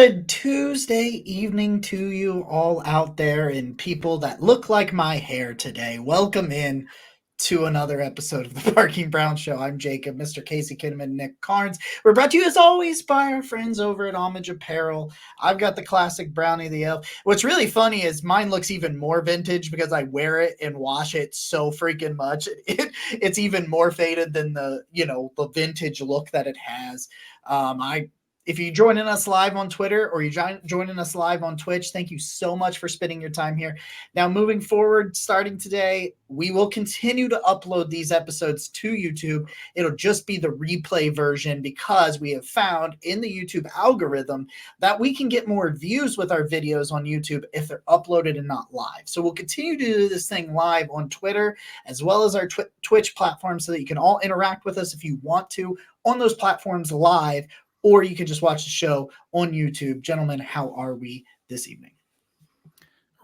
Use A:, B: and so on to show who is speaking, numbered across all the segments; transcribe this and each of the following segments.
A: Good Tuesday evening to you all out there and people that look like my hair today. Welcome in to another episode of the Parking Brown Show. I'm Jacob, Mr. Casey Kinnaman, Nick Carnes. We're brought to you as always by our friends over at Homage Apparel. I've got the classic Brownie the Elf. What's really funny is mine looks even more vintage because I wear it and wash it so freaking much. It's even more faded than the vintage look that it has. If you're joining us live on Twitter or you're joining us live on Twitch, thank you so much for spending your time here. Now, moving forward, starting today, we will continue to upload these episodes to YouTube. It'll just be the replay version because we have found in the YouTube algorithm that we can get more views with our videos on YouTube if they're uploaded and not live. So we'll continue to do this thing live on Twitter as well as our Twitch platform so that you can all interact with us if you want to on those platforms live, or you can just watch the show on YouTube. Gentlemen, how are we this evening?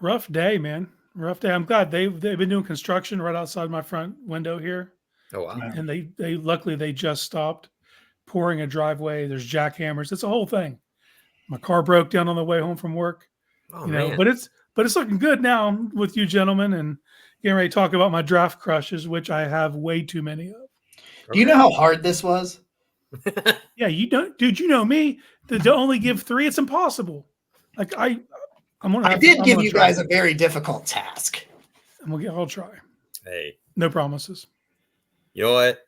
B: Rough day, man. Rough day. I'm glad they've been doing construction right outside my front window here.
C: Oh wow!
B: And they luckily they just stopped pouring a driveway. There's jackhammers. It's a whole thing. My car broke down on the way home from work.
C: Oh man!
B: But it's looking good now with you gentlemen and getting ready to talk about my draft crushes, which I have way too many of.
A: Do you know how hard this was?
B: Yeah, you don't, dude. You know me. To only give 3, it's impossible. Like I
A: did give you guys a very difficult task.
B: I'll try.
C: Hey,
B: no promises.
C: You know what?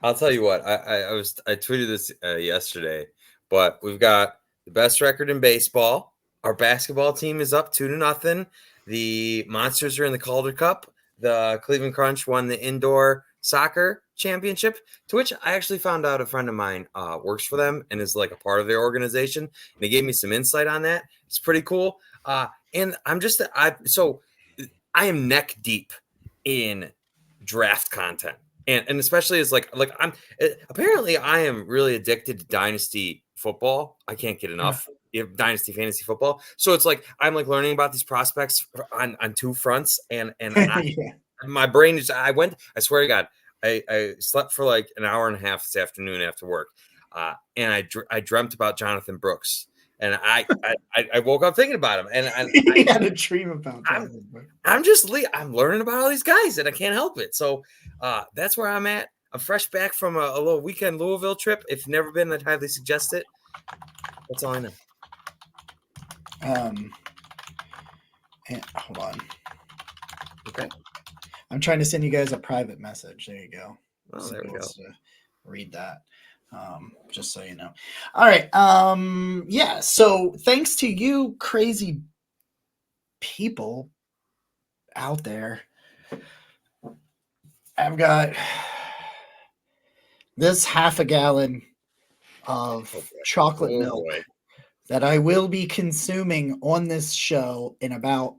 C: I'll tell you what. I tweeted this yesterday, but we've got the best record in baseball. Our basketball team is up 2-0. The Monsters are in the Calder Cup. The Cleveland Crunch won the indoor soccer championship, to which I actually found out a friend of mine works for them and is like a part of their organization. And he gave me some insight on that. It's pretty cool. And I am neck deep in draft content. And especially as apparently I am really addicted to dynasty football. I can't get enough. You have dynasty fantasy football. So it's like, I'm like learning about these prospects on two fronts and my brain is, I swear to God, I slept for like an hour and a half this afternoon after work. And I dreamt about Jonathan Brooks. And I woke up thinking about him. And
A: I had a dream about Jonathan Brooks.
C: I'm learning about all these guys and I can't help it. So that's where I'm at. I'm fresh back from a little weekend Louisville trip. If you've never been, I'd highly suggest it. That's all I know.
A: Hold on.
C: Okay.
A: I'm trying to send you guys a private message. There you go.
C: Oh, there we go.
A: Read that. Just so you know. All right. Yeah. So thanks to you crazy people out there, I've got this half a gallon of chocolate milk that I will be consuming on this show in about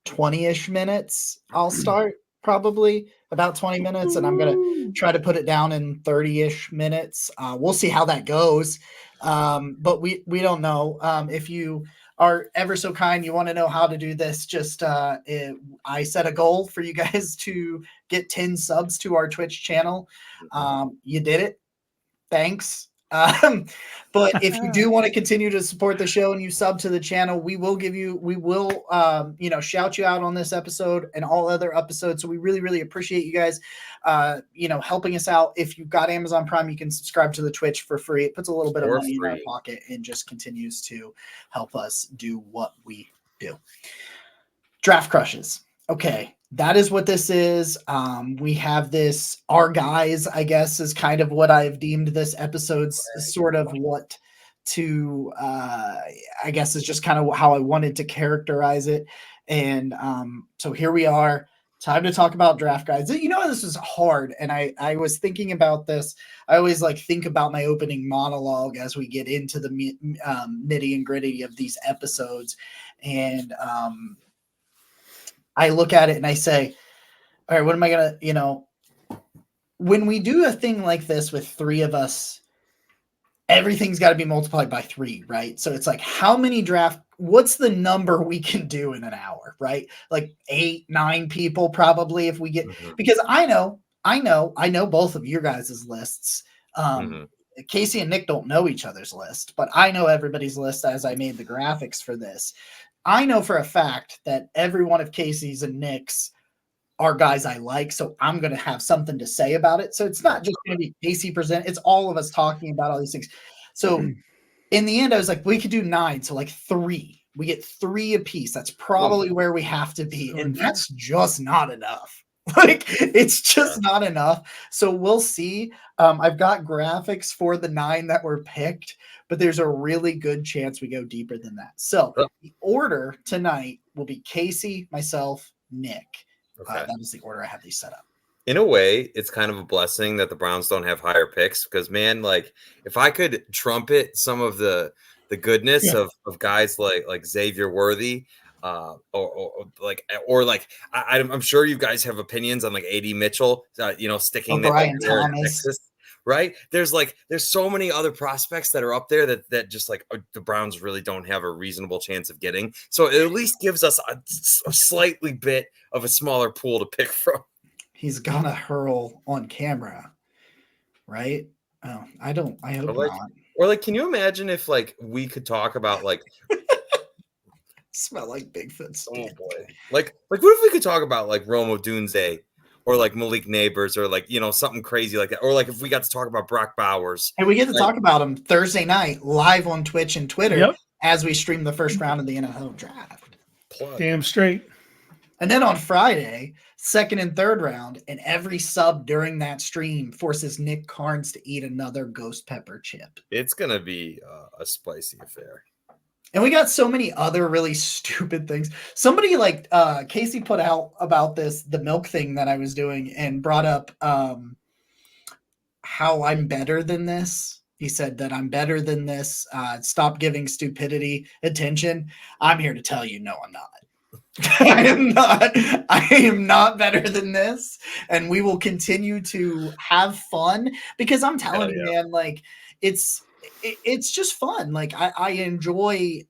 A: 20-ish minutes. I'll start probably about 20 minutes, and I'm going to try to put it down in 30-ish minutes. We'll see how that goes. But we don't know. If you are ever so kind, you want to know how to do this, just I set a goal for you guys to get 10 subs to our Twitch channel. You did it. Thanks. But if you do want to continue to support the show and you sub to the channel, we will shout you out on this episode and all other episodes. So we really, really appreciate you guys, helping us out. If you've got Amazon Prime, you can subscribe to the Twitch for free. It puts a little bit of money in our pocket and just continues to help us do what we do. Draft crushes. Okay. That is what this is. We have this, our guys, I guess, is kind of what I've deemed this episode's sort of what to, I guess is just kind of how I wanted to characterize it. And so here we are. Time to talk about draft guides. You know, this is hard. And I was thinking about this. I always think about my opening monologue as we get into the nitty and gritty of these episodes. And I look at it and I say, all right, what am I going to, when we do a thing like this with 3 of us, everything's got to be multiplied by 3, right? So it's like, how many what's the number we can do in an hour, right? Like 8, 9 people probably if we get, because I know both of your guys' lists. Casey and Nick don't know each other's list, but I know everybody's list as I made the graphics for this. I know for a fact that every one of Casey's and Nick's are guys I like, so I'm going to have something to say about it. So it's not just going to be Casey present; it's all of us talking about all these things. So in the end, I was like, we could do 9, so like 3. We get 3 apiece. That's probably where we have to be, and that's just not enough. Like, it's just not enough. So we'll see. I've got graphics for the 9 that were picked, but there's a really good chance we go deeper than that. So the order tonight will be Casey, myself, Nick.
C: Okay.
A: That was the order I have these set up.
C: In a way, it's kind of a blessing that the Browns don't have higher picks because, man, like if I could trumpet some of the goodness of guys like Xavier Worthy, I'm sure you guys have opinions on like AD Mitchell, sticking
A: Brian
C: there in
A: Thomas.
C: Texas, right? There's so many other prospects that are up there that just like the Browns really don't have a reasonable chance of getting. So it at least gives us a slightly bit of a smaller pool to pick from.
A: He's gonna hurl on camera, right? Oh, I hope not.
C: Or can you imagine if we could talk about
A: smell like Bigfoot.
C: Oh boy. Like what if we could talk about Rome Odunze or Malik Neighbors or something crazy like that? Or if we got to talk about Brock Bowers.
A: And we get to talk about him Thursday night live on Twitch and Twitter as we stream the first round of the NFL draft.
B: Damn straight.
A: And then on Friday, second and third round, and every sub during that stream forces Nick Carnes to eat another ghost pepper chip.
C: It's going to be a spicy affair.
A: And we got so many other really stupid things. Somebody Casey put out about the milk thing that I was doing and brought up how I'm better than this. He said that I'm better than this. Stop giving stupidity attention. I'm here to tell you, no, I'm not. I am not better than this, and we will continue to have fun because I'm telling you, man, it's just fun. I enjoy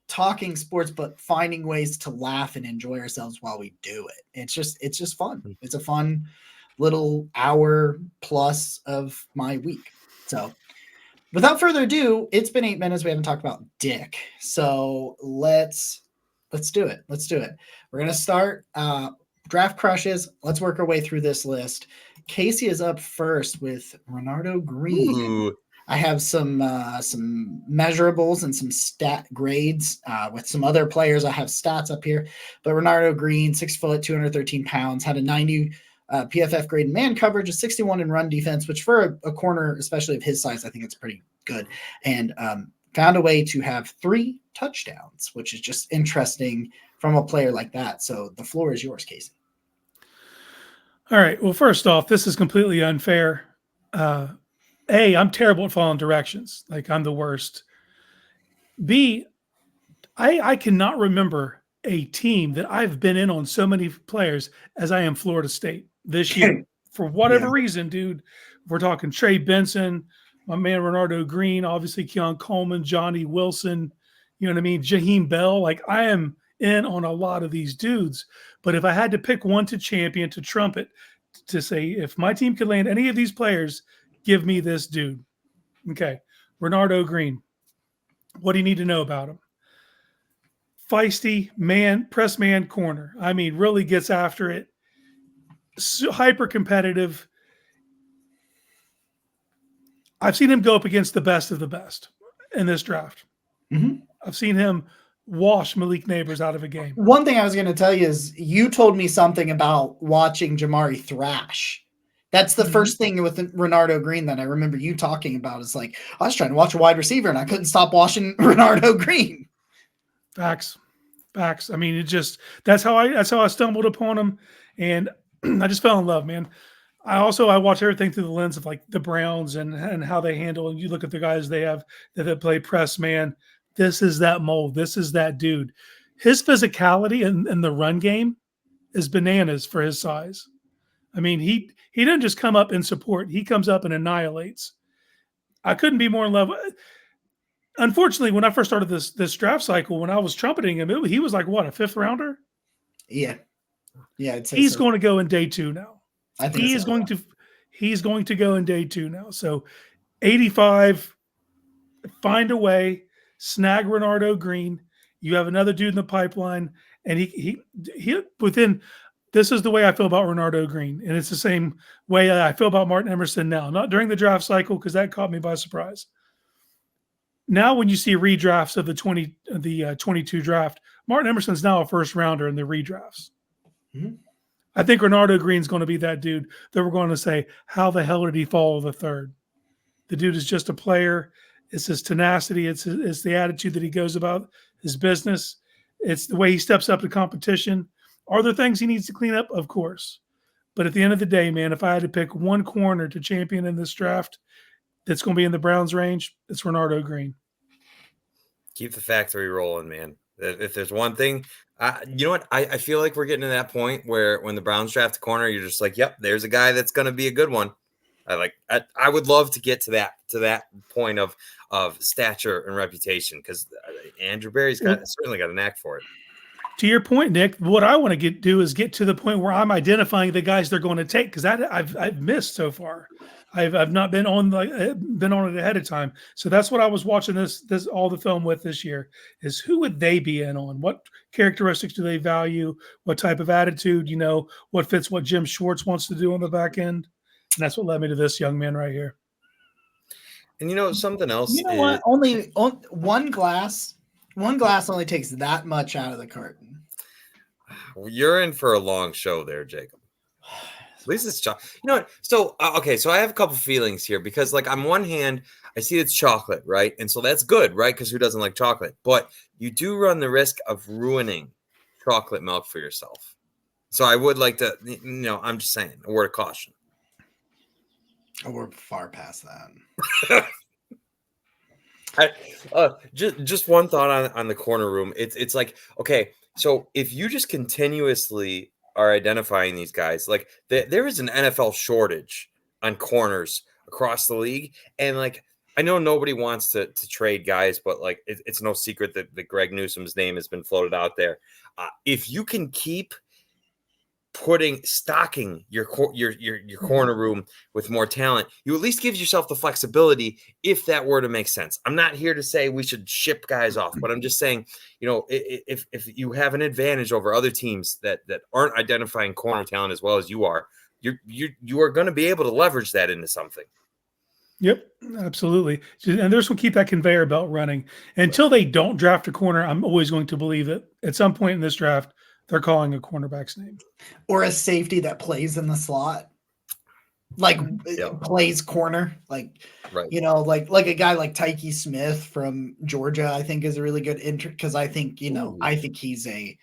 A: talking sports, but finding ways to laugh and enjoy ourselves while we do it. It's just fun. It's a fun little hour plus of my week. So without further ado, it's been 8 minutes. We haven't talked about Dick. So let's do it. We're going to start draft crushes. Let's work our way through this list. Casey is up first with Renardo Green.
C: Ooh.
A: I have some measurables and some stat grades with some other players. I have stats up here, but Renardo Green, 6 foot, 213 pounds, had a 90 PFF grade in man coverage, a 61 in run defense, which for a corner, especially of his size, I think it's pretty good. And found a way to have 3 touchdowns, which is just interesting from a player like that. So the floor is yours, Casey.
B: All right. Well, first off, this is completely unfair. A, I'm terrible at following directions. I'm the worst. B, I cannot remember a team that I've been in on so many players as I am Florida State this year. For whatever reason, dude, we're talking Trey Benson, my man Renardo Green, obviously Keon Coleman, Johnny Wilson, you know what I mean? Jaheim Bell. I am in on a lot of these dudes. But if I had to pick one to champion, to trumpet, to say, if my team could land any of these players, give me this dude. Okay. Renardo Green. What do you need to know about him? Feisty man, press man corner. I mean, really gets after it. Hyper competitive. I've seen him go up against the best of the best in this draft.
A: Mm-hmm.
B: I've seen him wash Malik Neighbors out of a game.
A: One thing I was going to tell you is you told me something about watching Jamari thrash. That's the first thing with Renardo Green that I remember you talking about. Is I was trying to watch a wide receiver and I couldn't stop watching Renardo Green.
B: Facts. I mean, that's how I stumbled upon him, and I just fell in love, man. I watch everything through the lens of the Browns and how they handle. And you look at the guys they have that play press man. This is that mold. This is that dude. His physicality in the run game is bananas for his size. I mean, he doesn't just come up and support. He comes up and annihilates. I couldn't be more in love. Unfortunately, when I first started this draft cycle, when I was trumpeting him, he was a 5th rounder.
A: Yeah. I'd say
B: he's
A: so.
B: going to go in day 2 now.
A: I think
B: He's going to go in day 2 now. So 85, find a way, snag Renardo Green. You have another dude in the pipeline, and he within. This is the way I feel about Renardo Green, and it's the same way I feel about Martin Emerson now. Not during the draft cycle because that caught me by surprise. Now, when you see redrafts of the 22 draft, Martin Emerson's now a first rounder in the redrafts.
A: Mm-hmm.
B: I think Renardo Green's going to be that dude that we're going to say, how the hell did he fall to the third? The dude is just a player. It's his tenacity. It's the attitude that he goes about his business. It's the way he steps up to competition. Are there things he needs to clean up? Of course. But at the end of the day, man, if I had to pick one corner to champion in this draft that's going to be in the Browns range, it's Renardo Green.
C: Keep the factory rolling, man. If there's one thing, you know what? I feel like we're getting to that point where when the Browns draft a corner, you're just like, yep, there's a guy that's going to be a good one. I would love to get to that point of stature and reputation because Andrew Berry's certainly got a knack for it.
B: To your point, Nick, what I want to do is get to the point where I'm identifying the guys they're going to take because I've missed so far. I've not been on it ahead of time. So that's what I was watching this all the film with this year is who would they be in on? What characteristics do they value? What type of attitude, what fits what Jim Schwartz wants to do on the back end? And that's what led me to this young man right here.
C: And something else.
A: You know what? Only one glass only takes that much out of the carton.
C: You're in for a long show there, Jacob. At least it's chocolate. You know what? So, okay, so I have a couple feelings here because, on one hand, I see it's chocolate, right? And so that's good, right? Because who doesn't like chocolate? But you do run the risk of ruining chocolate milk for yourself. So I would like to, I'm just saying, a word of caution.
A: Oh, we're far past that.
C: Just one thought on the corner room. It's like, okay, so if you just continuously are identifying these guys, there is an NFL shortage on corners across the league. And I know nobody wants to trade guys, but it's no secret that Greg Newsome's name has been floated out there. If you can keep stocking your corner room with more talent, you at least gives yourself the flexibility if that were to make sense. I'm not here to say we should ship guys off, but I'm just saying, if you have an advantage over other teams that aren't identifying corner talent as well as you are, you are going to be able to leverage that into something.
B: Yep, absolutely. And there's going to keep that conveyor belt running until they don't draft a corner. I'm always going to believe that at some point in this draft, they're calling a cornerback's name.
A: Or a safety that plays in the slot. Plays corner.
C: Right.
A: Like a guy like Tyke Smith from Georgia, I think is a really good because I think, I think he's a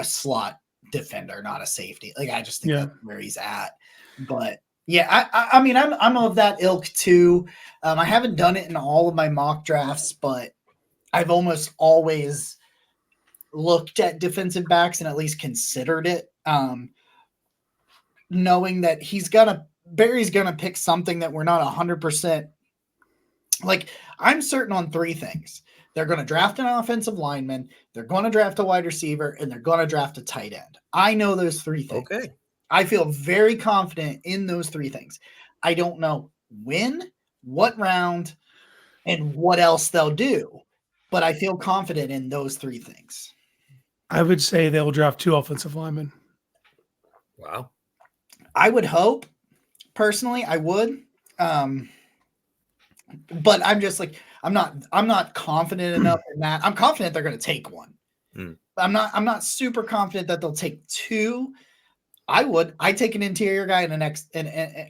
A: slot defender, not a safety. I just think that's where he's at. But yeah, I mean, I'm of that ilk too. I haven't done it in all of my mock drafts, but I've almost always looked at defensive backs and at least considered it, knowing that Barry's gonna pick something that we're not 100%. I'm certain on three things: they're going to draft an offensive lineman, they're going to draft a wide receiver, and they're going to draft a tight end. I know those three things.
C: Okay,
A: I feel very confident in those three things. I don't know when, what round, and what else they'll do, but I feel confident in those three things.
B: I would say they'll draft 2 offensive linemen.
C: Wow.
A: I would hope, personally, I would. But I'm just I'm not confident enough in that. I'm confident they're going to take one. I'm not super confident that they'll take 2. I'd take an interior guy and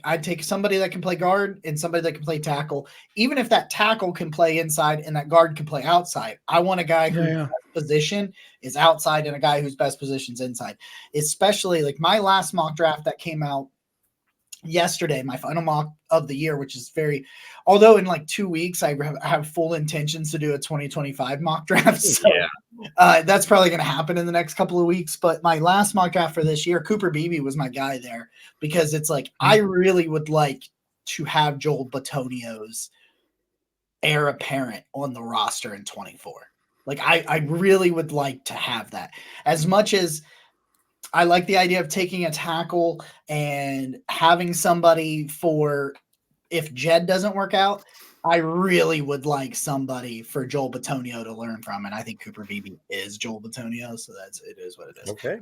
A: I'd take somebody that can play guard and somebody that can play tackle. Even if that tackle can play inside and that guard can play outside, I want a guy whose best position is outside and a guy whose best position is inside. Especially my last mock draft that came out yesterday, my final mock of the year, which is although in 2 weeks I have full intentions to do a 2025 mock draft. So that's probably going to happen in the next couple of weeks. But my last mock draft for this year, Cooper Beebe was my guy there because it's I really would like to have Joel Bitonio's heir apparent on the roster in 24. I really would like to have that. As much as I like the idea of taking a tackle and having somebody for if Jed doesn't work out, I really would like somebody for Joel Bitonio to learn from, and I think Cooper Beebe is Joel Bitonio, so it is what it is.
C: Okay.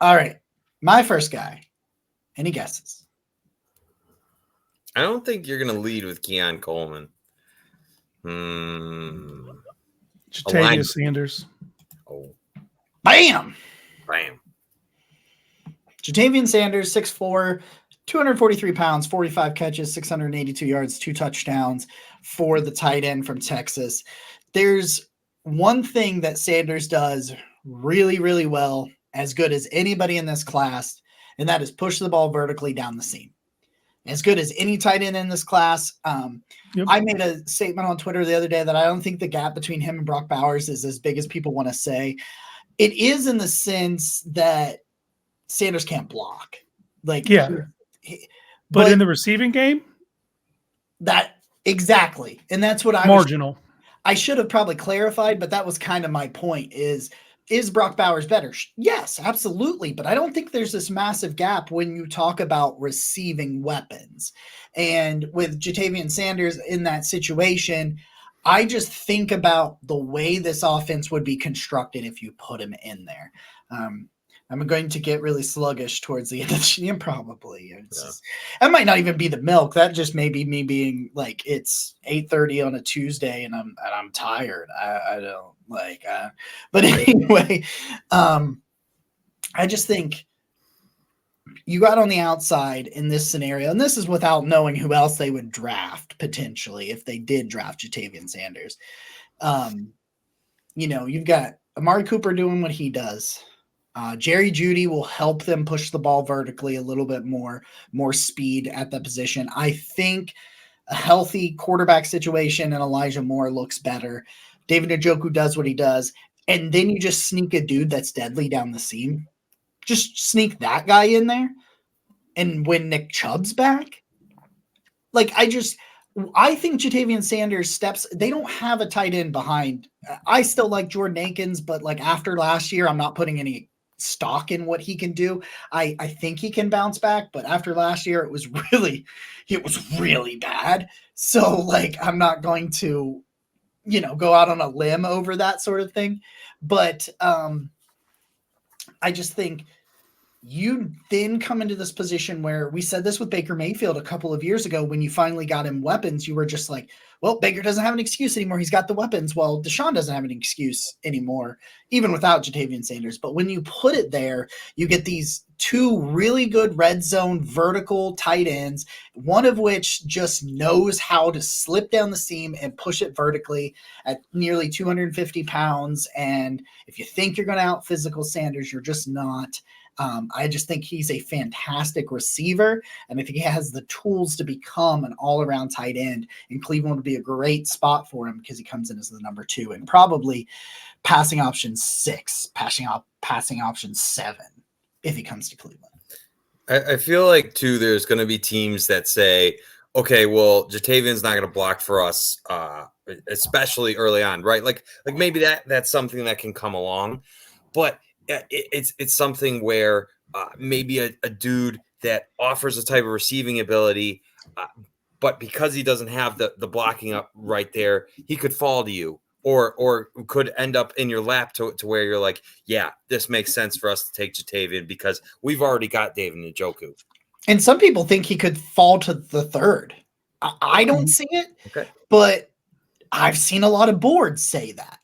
A: All right, my first guy. Any guesses?
C: I don't think you're gonna lead with Keon Coleman.
B: Jatavius Sanders.
C: Oh,
A: Bam!
C: bam.
A: Jatavian Sanders, 6'4", 243 pounds, 45 catches, 682 yards, 2 touchdowns for the tight end from Texas. There's one thing that Sanders does really, really well, as good as anybody in this class, and that is push the ball vertically down the seam. As good as any tight end in this class.
B: Yep.
A: I made a statement on Twitter the other day that I don't think the gap between him and Brock Bowers is as big as people want to say. It is in the sense that Sanders can't block. Like,
B: yeah. But in the receiving game?
A: That exactly. And that's what
B: marginal.
A: I should have probably clarified, but that was kind of my point is Brock Bowers better? Yes, absolutely. But I don't think there's this massive gap when you talk about receiving weapons. And with Jatavian Sanders in that situation, I just think about the way this offense would be constructed if you put him in there. I'm going to get really sluggish towards the end of the year, probably. That might not even be the milk. That just may be me being like, it's 8:30 on a Tuesday and I'm tired. I don't like, but anyway, I just think you got on the outside in this scenario, and this is without knowing who else they would draft potentially if they did draft Jatavian Sanders. You've got Amari Cooper doing what he does. Jerry Jeudy will help them push the ball vertically a little bit more speed at the position. I think a healthy quarterback situation and Elijah Moore looks better. David Njoku does what he does. And then you just sneak a dude that's deadly down the seam. Just sneak that guy in there. And when Nick Chubb's back, I think Jatavian Sanders steps, they don't have a tight end behind. I still like Jordan Akins, but after last year, I'm not putting any stock in what he can do. I think he can bounce back, but after last year, it was really bad. So I'm not going to, go out on a limb over that sort of thing. But I just think you then come into this position where we said this with Baker Mayfield a couple of years ago, when you finally got him weapons, you were just like, well, Baker doesn't have an excuse anymore. He's got the weapons. Well, Deshaun doesn't have an excuse anymore, even without Jatavian Sanders. But when you put it there, you get these 2 really good red zone vertical tight ends, one of which just knows how to slip down the seam and push it vertically at nearly 250 pounds. And if you think you're going to out physical Sanders, you're just not. I just think he's a fantastic receiver. And if he has the tools to become an all-around tight end, and Cleveland would be a great spot for him because he comes in as the number 2 and probably passing option 6, passing option 7 if he comes to Cleveland.
C: I feel like, too, there's going to be teams that say, okay, well, Jatavian's not going to block for us, especially early on, right? Like maybe that's something that can come along. But it's something where maybe a dude that offers a type of receiving ability, but because he doesn't have the blocking up right there, he could fall to you or could end up in your lap to where you're like, yeah, this makes sense for us to take Jatavian because we've already got David Njoku. And
A: some people think he could fall to the 3rd. I don't see it,
C: okay,
A: but I've seen a lot of boards say that.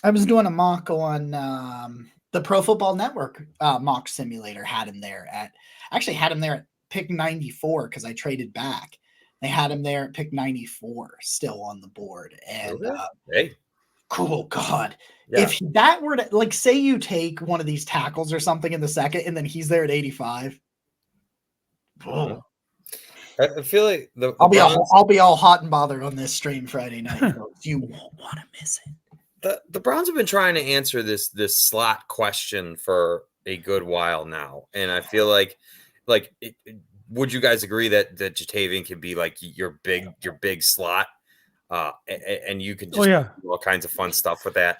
A: I was doing a mock on the Pro Football Network mock simulator. Had him there at pick 94 because I traded back. They had him there at pick 94, still on the board. And
C: hey,
A: cool God,
C: yeah.
A: If that were to say you take one of these tackles or something in the 2nd, and then he's there at 85.
C: Oh. I feel like
A: I'll be all hot and bothered on this stream Friday night. You won't want to miss it.
C: The Browns have been trying to answer this slot question for a good while now, and I feel like would you guys agree that Jatavian can be your big slot, and you can just do all kinds of fun stuff with that?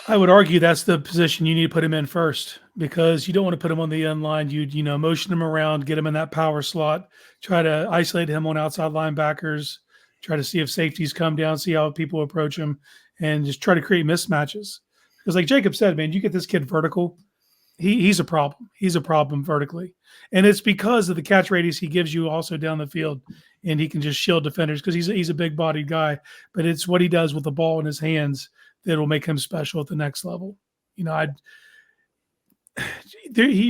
B: I would argue that's the position you need to put him in first because you don't want to put him on the end line. You'd, motion him around, get him in that power slot, try to isolate him on outside linebackers, try to see if safeties come down, see how people approach him, and just try to create mismatches. Because like Jacob said, man, you get this kid vertical, he's a problem. He's a problem vertically. And it's because of the catch radius he gives you also down the field, and he can just shield defenders because he's a big-bodied guy. But it's what he does with the ball in his hands that will make him special at the next level. You're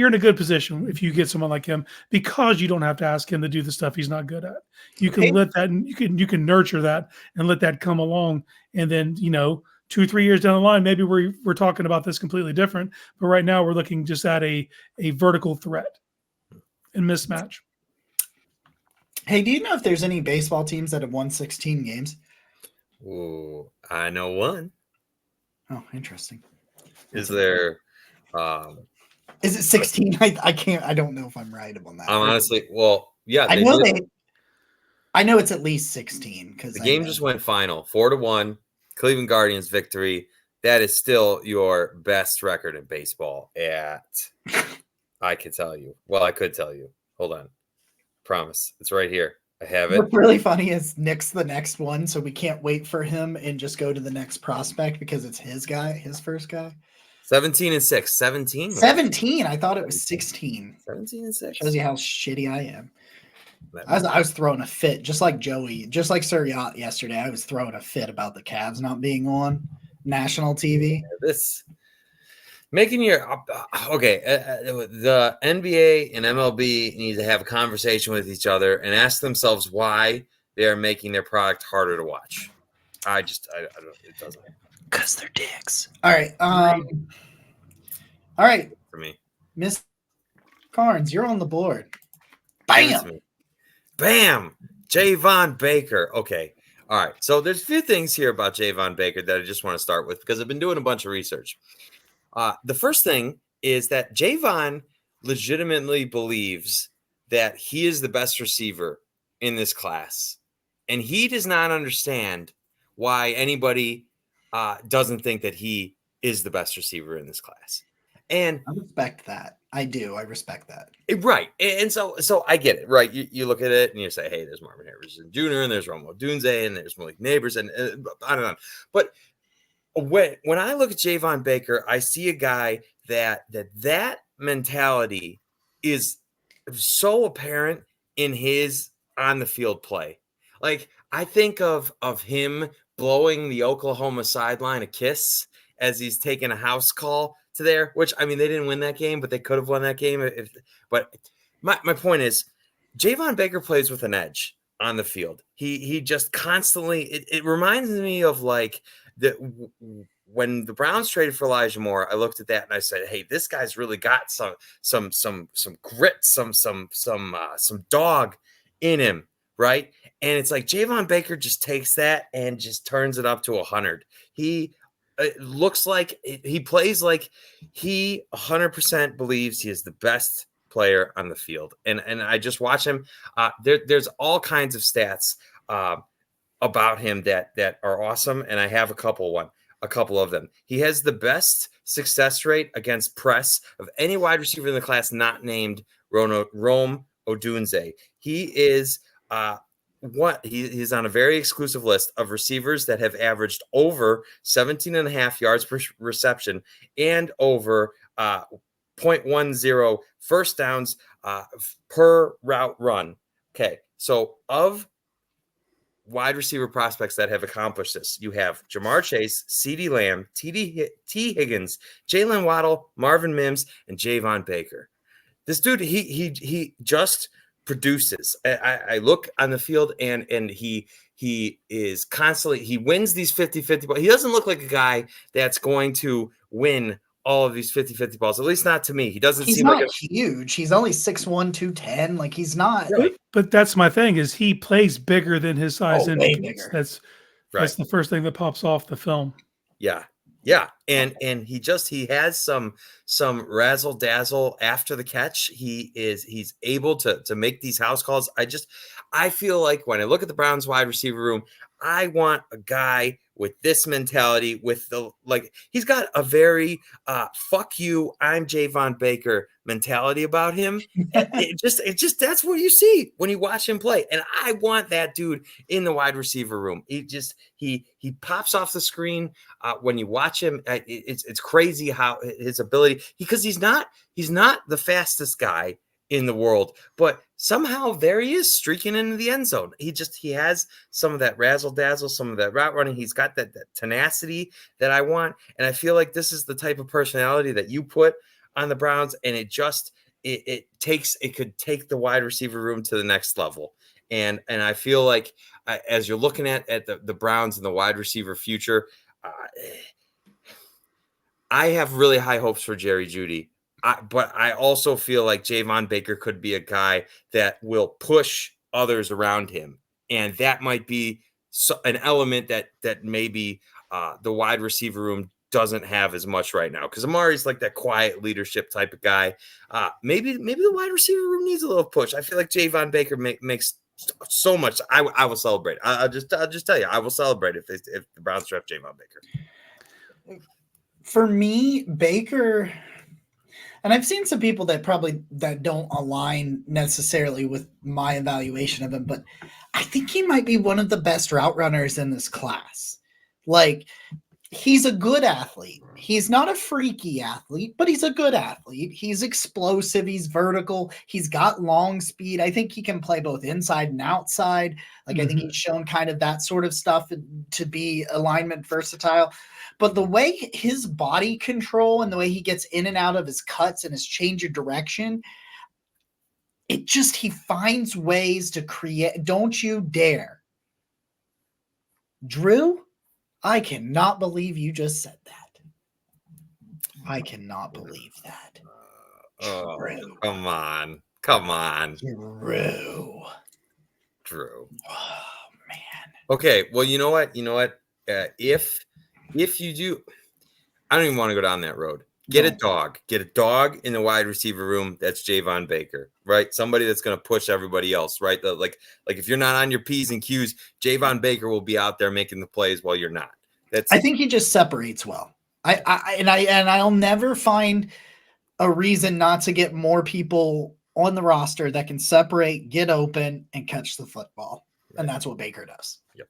B: in a good position if you get someone like him because you don't have to ask him to do the stuff he's not good at. You can let that, and you can nurture that and let that come along. And then, 2-3 years down the line, maybe we're talking about this completely different. But right now we're looking just at a vertical threat and mismatch.
A: Hey, do you know if there's any baseball teams that have won 16 games?
C: Ooh, I know one.
A: Oh, interesting.
C: Is there
A: is it 16? I don't know if I'm right on that.
C: Honestly, well, yeah.
A: I know it's at least 16 because
C: the game just went final 4-1. Cleveland Guardians victory. That is still your best record in baseball I could tell you. Well, I could tell you. Hold on. Promise. It's right here. I have it.
A: What's really funny is Nick's the next one, so we can't wait for him and just go to the next prospect because it's his first guy.
C: 17-6. 17?
A: 17. I thought it was 16.
C: 17-6.
A: Shows you how shitty I am. I was throwing a fit, just like Joey, just like Sir Yacht yesterday. I was throwing a fit about the Cavs not being on national TV.
C: This making your the NBA and MLB need to have a conversation with each other and ask themselves why they are making their product harder to watch. I don't. It doesn't.
A: Because they're dicks. All right. All right.
C: For me,
A: Miss Carnes, you're on the board. Bam.
C: Bam! Javon Baker. Okay. All right. So there's a few things here about Javon Baker that I just want to start with because I've been doing a bunch of research. The first thing is that Javon legitimately believes that he is the best receiver in this class. And he does not understand why anybody doesn't think that he is the best receiver in this class. And
A: I respect that. I do. I respect that.
C: Right. And so I get it, right? You look at it and you say, hey, there's Marvin Harrison Jr. and there's Rome Odunze and there's Malik Neighbors and on and on. But when I look at Javon Baker, I see a guy that mentality is so apparent in his on the field play. Like I think of him blowing the Oklahoma sideline a kiss as he's taking a house call to there, which I mean, they didn't win that game, but they could have won that game. But my point is Javon Baker plays with an edge on the field. He just constantly, it reminds me of like when the Browns traded for Elijah Moore, I looked at that and I said, hey, this guy's really got some grit, some dog in him. Right. And it's like Javon Baker just takes that and just turns it up to 100. It looks like he plays like he 100% believes he is the best player on the field. And I just watch him. There's all kinds of stats about him that are awesome. And I have a couple of them. He has the best success rate against press of any wide receiver in the class not named Rome Odunze. He is he's on a very exclusive list of receivers that have averaged over 17.5 yards per reception and over 0.10 first downs per route run. Okay, so of wide receiver prospects that have accomplished this, you have Jamar Chase, CeeDee Lamb, T. Higgins, Jalen Waddle, Marvin Mims, and Javon Baker. This dude, he just produces. I look on the field and he is constantly, he wins these 50-50 balls. He doesn't look like a guy that's going to win all of these 50-50 balls, at least not to me. He doesn't
A: he's
C: seem
A: not
C: like
A: huge. He's only 6'1", 210. Like he's not.
B: But that's my thing is he plays bigger than his size.
A: Way bigger.
B: That's
C: right.
B: the first thing that pops off the film.
C: Yeah. Yeah. And he has some razzle dazzle after the catch. He's able to make these house calls. I feel like when I look at the Browns wide receiver room, I want a guy with this mentality, with the he's got a very fuck you, I'm Javon Baker mentality about him. It just that's what you see when you watch him play. And I want that dude in the wide receiver room. He pops off the screen when you watch him. It's crazy how his ability, because he's not the fastest guy in the world, but somehow there he is streaking into the end zone. He has some of that razzle dazzle, some of that route running. He's got that tenacity that I want. And I feel like this is the type of personality that you put on the Browns. And it could take the wide receiver room to the next level. And I feel like as you're looking at the Browns and the wide receiver future, I have really high hopes for Jerry Jeudy. But I also feel like Javon Baker could be a guy that will push others around him. And that might be an element that maybe the wide receiver room doesn't have as much right now. Because Amari's like that quiet leadership type of guy. Maybe the wide receiver room needs a little push. I feel like Javon Baker makes so much. I will celebrate. I'll just tell you, I will celebrate if the Browns draft Javon Baker.
A: For me, Baker... And I've seen some people that don't align necessarily with my evaluation of him, but I think he might be one of the best route runners in this class. Like, he's a good athlete. He's not a freaky athlete, but he's a good athlete. He's explosive. He's vertical. He's got long speed. I think he can play both inside and outside. Like, I think he's shown kind of that sort of stuff to be alignment versatile. But the way his body control and the way he gets in and out of his cuts and his change of direction, he finds ways to create. Don't you dare. Drew, I cannot believe you just said that. I cannot believe that.
C: Drew. Come on. Drew.
A: Oh, man.
C: Okay, well, you know what? If you do, I don't even want to go down that road. Get a dog in the wide receiver room. That's Javon Baker, right? Somebody that's going to push everybody else, right? Like if you're not on your P's and Q's, Javon Baker will be out there making the plays while you're not.
A: I think he just separates well. I'll never find a reason not to get more people on the roster that can separate, get open, and catch the football. Right. And that's what Baker does.
C: Yep.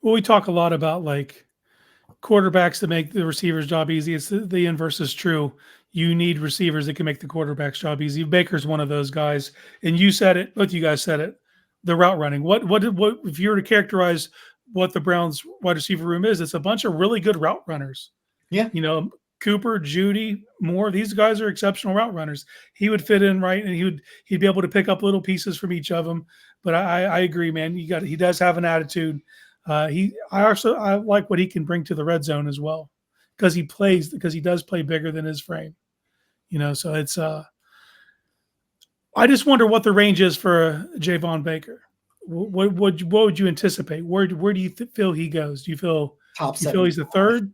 B: Well, we talk a lot about like quarterbacks that make the receiver's job easy. It's the inverse is true. You need receivers that can make the quarterback's job easy. Baker's one of those guys. And you said it, both you guys said it, the route running. What if you were to characterize what the Browns wide receiver room is? It's a bunch of really good route runners.
A: Yeah.
B: Cooper, Jeudy, Moore, these guys are exceptional route runners. He would fit in right, and he'd be able to pick up little pieces from each of them. But I agree, man. He does have an attitude. I like what he can bring to the red zone as well, because he does play bigger than his frame. So it's I just wonder what the range is for Javon Baker. What would you anticipate? Where do you feel he goes? Do you feel
A: top?
B: You feel he's the third?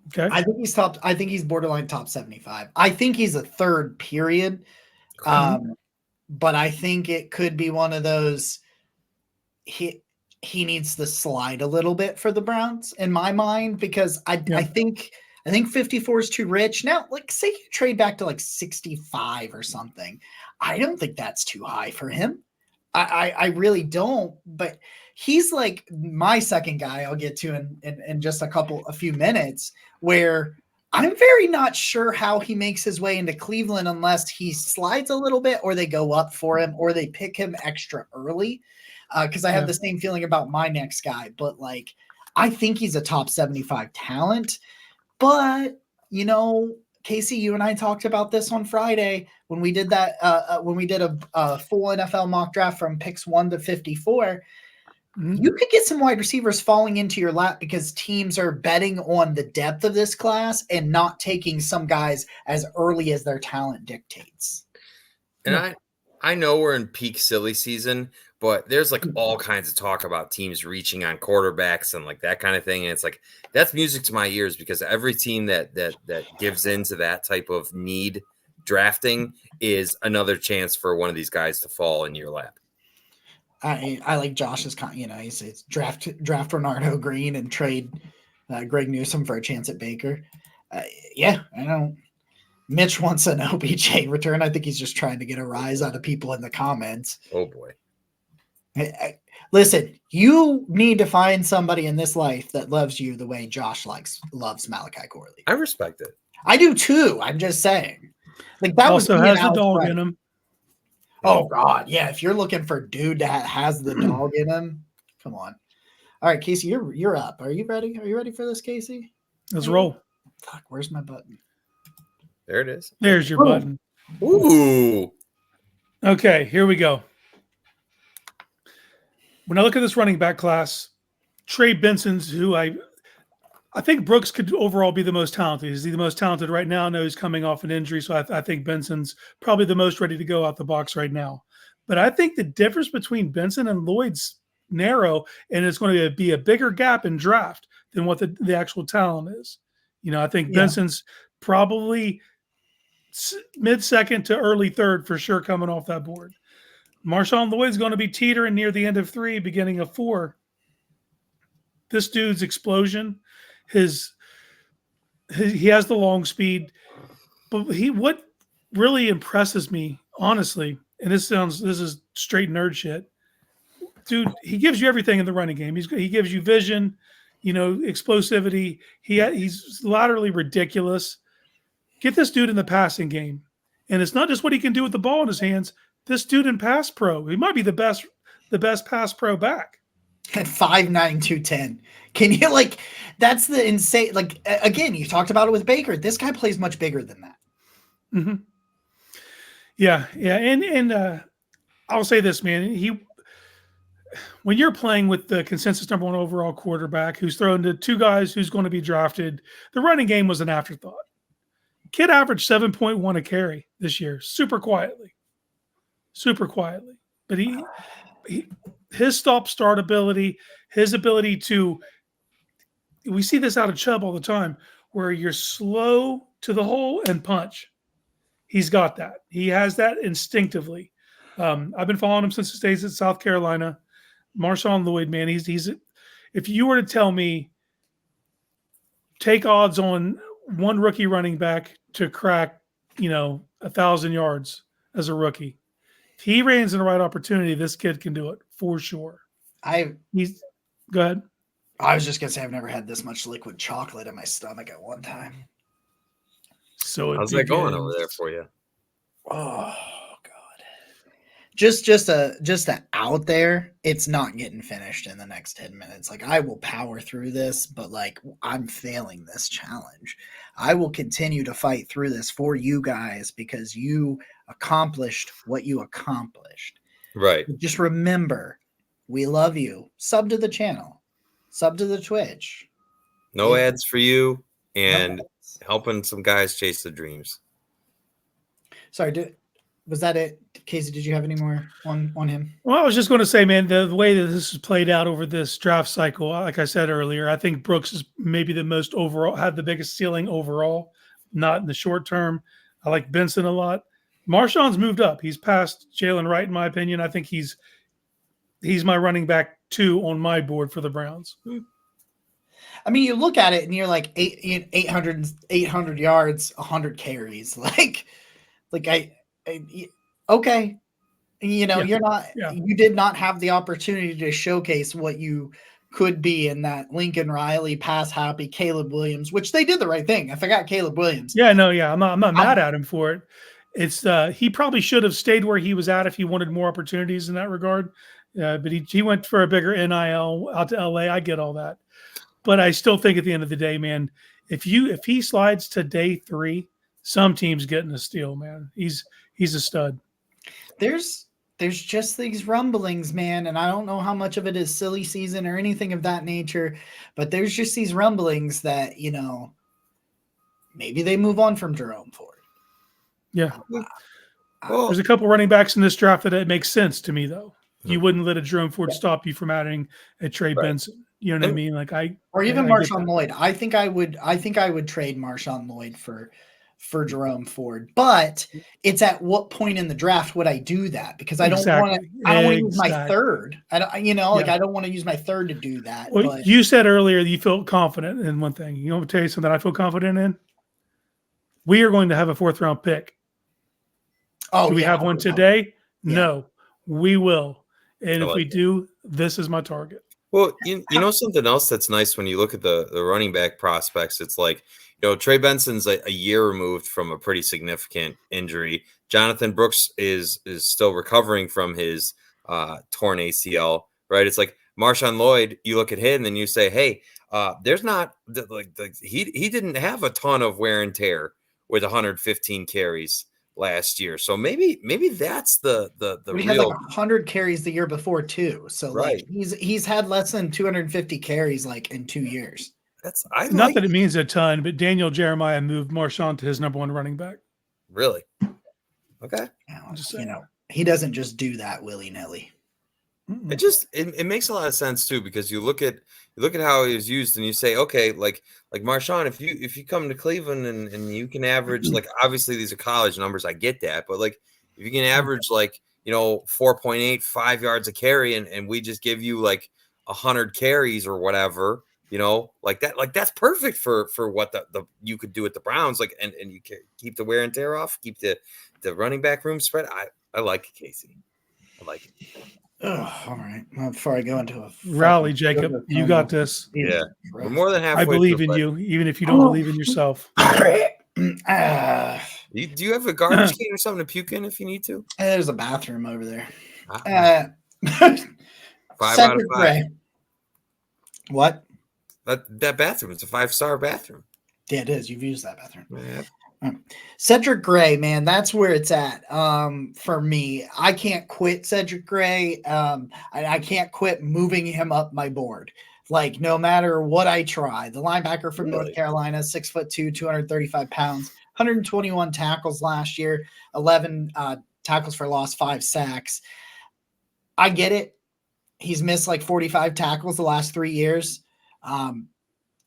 B: Okay.
A: I think he's top. I think he's borderline top 75. I think he's a third, period. But I think it could be one of those. He needs to slide a little bit for the Browns in my mind, because I think 54 is too rich. Now, like, say you trade back to like 65 or something. I don't think that's too high for him. I really don't. But he's like my second guy I'll get to in just a few minutes, where I'm very not sure how he makes his way into Cleveland unless he slides a little bit, or they go up for him, or they pick him extra early. Because I have the same feeling about my next guy. But like, I think he's a top 75 talent. But, Casey, you and I talked about this on Friday when we did that, when we did a full NFL mock draft from picks 1 to 54. You could get some wide receivers falling into your lap because teams are betting on the depth of this class and not taking some guys as early as their talent dictates.
C: And I know we're in peak silly season, but there's like all kinds of talk about teams reaching on quarterbacks and like that kind of thing. And it's like, that's music to my ears, because every team that gives into that type of need drafting is another chance for one of these guys to fall in your lap.
A: I like Josh's he's draft Renardo Green and trade Greg Newsome for a chance at Baker. Yeah, I know. Mitch wants an OBJ return. I think he's just trying to get a rise out of people in the comments.
C: Oh boy.
A: Listen, you need to find somebody in this life that loves you the way Josh loves Malachi Corley.
C: I respect it.
A: I do too. I'm just saying. Like that
B: also has the dog in him.
A: Oh God, yeah. If you're looking for a dude that has the dog in him, come on. All right, Casey, you're up. Are you ready? Are you ready for this, Casey?
B: Let's roll.
A: Fuck, where's my button?
C: There it is.
B: There's your button.
C: Ooh.
B: Okay, here we go. When I look at this running back class, Trey Benson's who I think Brooks could overall be the most talented. Is he the most talented right now? No, he's coming off an injury, so I think Benson's probably the most ready to go out the box right now. But I think the difference between Benson and Lloyd's narrow, and it's going to be a bigger gap in draft than what the actual talent is. I think Benson's probably mid-second to early third for sure coming off that board. Marshon Lloyd's going to be teetering near the end of 3, beginning of 4. This dude's explosion, he has the long speed, but what really impresses me, honestly, and this is straight nerd shit, dude. He gives you everything in the running game. He gives you vision, explosivity. He's laterally ridiculous. Get this dude in the passing game, and it's not just what he can do with the ball in his hands. This dude in pass pro, he might be the best pass pro back.
A: At 5'9", 210. Can you that's the insane, again, you talked about it with Baker. This guy plays much bigger than that.
B: Mm-hmm. Yeah. And I'll say this, man, when you're playing with the consensus number 1 overall quarterback who's thrown to 2 guys who's going to be drafted, the running game was an afterthought. Kid averaged 7.1 a carry this year, super quietly. But his stop-start ability, his ability to – we see this out of Chubb all the time, where you're slow to the hole and punch. He's got that. He has that instinctively. I've been following him since his days at South Carolina. MarShawn Lloyd, man, he's if you were to tell me take odds on one rookie running back to crack, 1,000 yards as a rookie, if he reigns in the right opportunity, this kid can do it for sure. Go ahead.
A: I was just gonna say I've never had this much liquid chocolate in my stomach at one time.
B: So
C: how's that going over there for you?
A: Oh God. Just a out there, it's not getting finished in the next 10 minutes. I will power through this, but I'm failing this challenge. I will continue to fight through this for you guys because you accomplished what you accomplished.
C: Right.
A: Just remember, we love you. Sub to the channel. Sub to the Twitch.
C: No ads for you and helping some guys chase the dreams.
A: Sorry, was that it? Casey, did you have any more on him?
B: Well, I was just going to say, man, the way that this has played out over this draft cycle, like I said earlier, I think Brooks is maybe the most overall, had the biggest ceiling overall, not in the short term. I like Benson a lot. Marshon's moved up. He's passed Jalen Wright, in my opinion. I think he's my running back 2 on my board for the Browns.
A: I mean, you look at it and you're like 800 yards, 100 carries. Okay. You're not, you did not have the opportunity to showcase what you could be in that Lincoln Riley, pass happy, Caleb Williams, which they did the right thing. I forgot Caleb Williams.
B: Yeah, no, yeah. I'm not mad at him for it. It's he probably should have stayed where he was at if he wanted more opportunities in that regard. But he went for a bigger NIL out to LA. I get all that. But I still think at the end of the day, man, if he slides to day 3, some team's getting a steal, man. He's a stud.
A: There's just these rumblings, man, and I don't know how much of it is silly season or anything of that nature, but there's just these rumblings that, maybe they move on from Jerome Ford.
B: Yeah. There's a couple running backs in this draft that it makes sense to me, though. You wouldn't let a Jerome Ford stop you from adding a Trey Benson. You know what I mean?
A: Or even Marshon Lloyd. I think I would trade Marshon Lloyd for for Jerome Ford, but it's at what point in the draft would I do that? Because I don't want to. I don't want to use my third. I don't. I don't want to use my third to do that.
B: Well,
A: but
B: you said earlier that you feel confident in one thing. You want me to tell you something I feel confident in? We are going to have a 4th round pick. Do we have one today? Yeah. No, we will. And if we do, this is my target.
C: Well, you know something else that's nice when you look at the running back prospects. It's like, Trey Benson's a year removed from a pretty significant injury. Jonathan Brooks is still recovering from his torn ACL, right? It's like Marshon Lloyd. You look at him and you say, hey, there's not he didn't have a ton of wear and tear with 115 carries last year. So maybe that's the
A: he had like 100 carries the year before too. So
C: right.
A: Like he's had less than 250 carries like in 2 years.
B: Not that it means a ton, but Daniel Jeremiah moved Marshon to his number 1 running back.
C: Really? Okay.
A: He doesn't just do that willy-nilly.
C: It makes a lot of sense too, because you look at how he was used and you say, okay, like Marshon, if you come to Cleveland and you can average, like, obviously these are college numbers, I get that, but like if you can average 4.8, 5 yards a carry and we just give you like 100 carries or whatever, like that's perfect for what the you could do at the Browns, like, and you can keep the wear and tear off, keep the running back room spread. I like it, Casey. I like it.
A: Oh, all right. Well, before I go into a
B: rally, Jacob, you got this.
C: Yeah, we're more than halfway.
B: I believe in you, even if you don't believe in yourself.
C: Do you have a garbage can or something to puke in if you need to?
A: There's a bathroom over there.
C: 5 out of 5.
A: Gray. What?
C: That bathroom, it's a 5-star bathroom.
A: Yeah, it is. You've used that bathroom.
C: Yeah.
A: Cedric Gray, man, that's where it's at. For me, I can't quit Cedric Gray. I can't quit moving him up my board. Like, no matter what I try. The linebacker from North Carolina, 6'2", 235 pounds, 121 tackles last year, 11 tackles for loss, 5 sacks. I get it. He's missed like 45 tackles the last 3 years.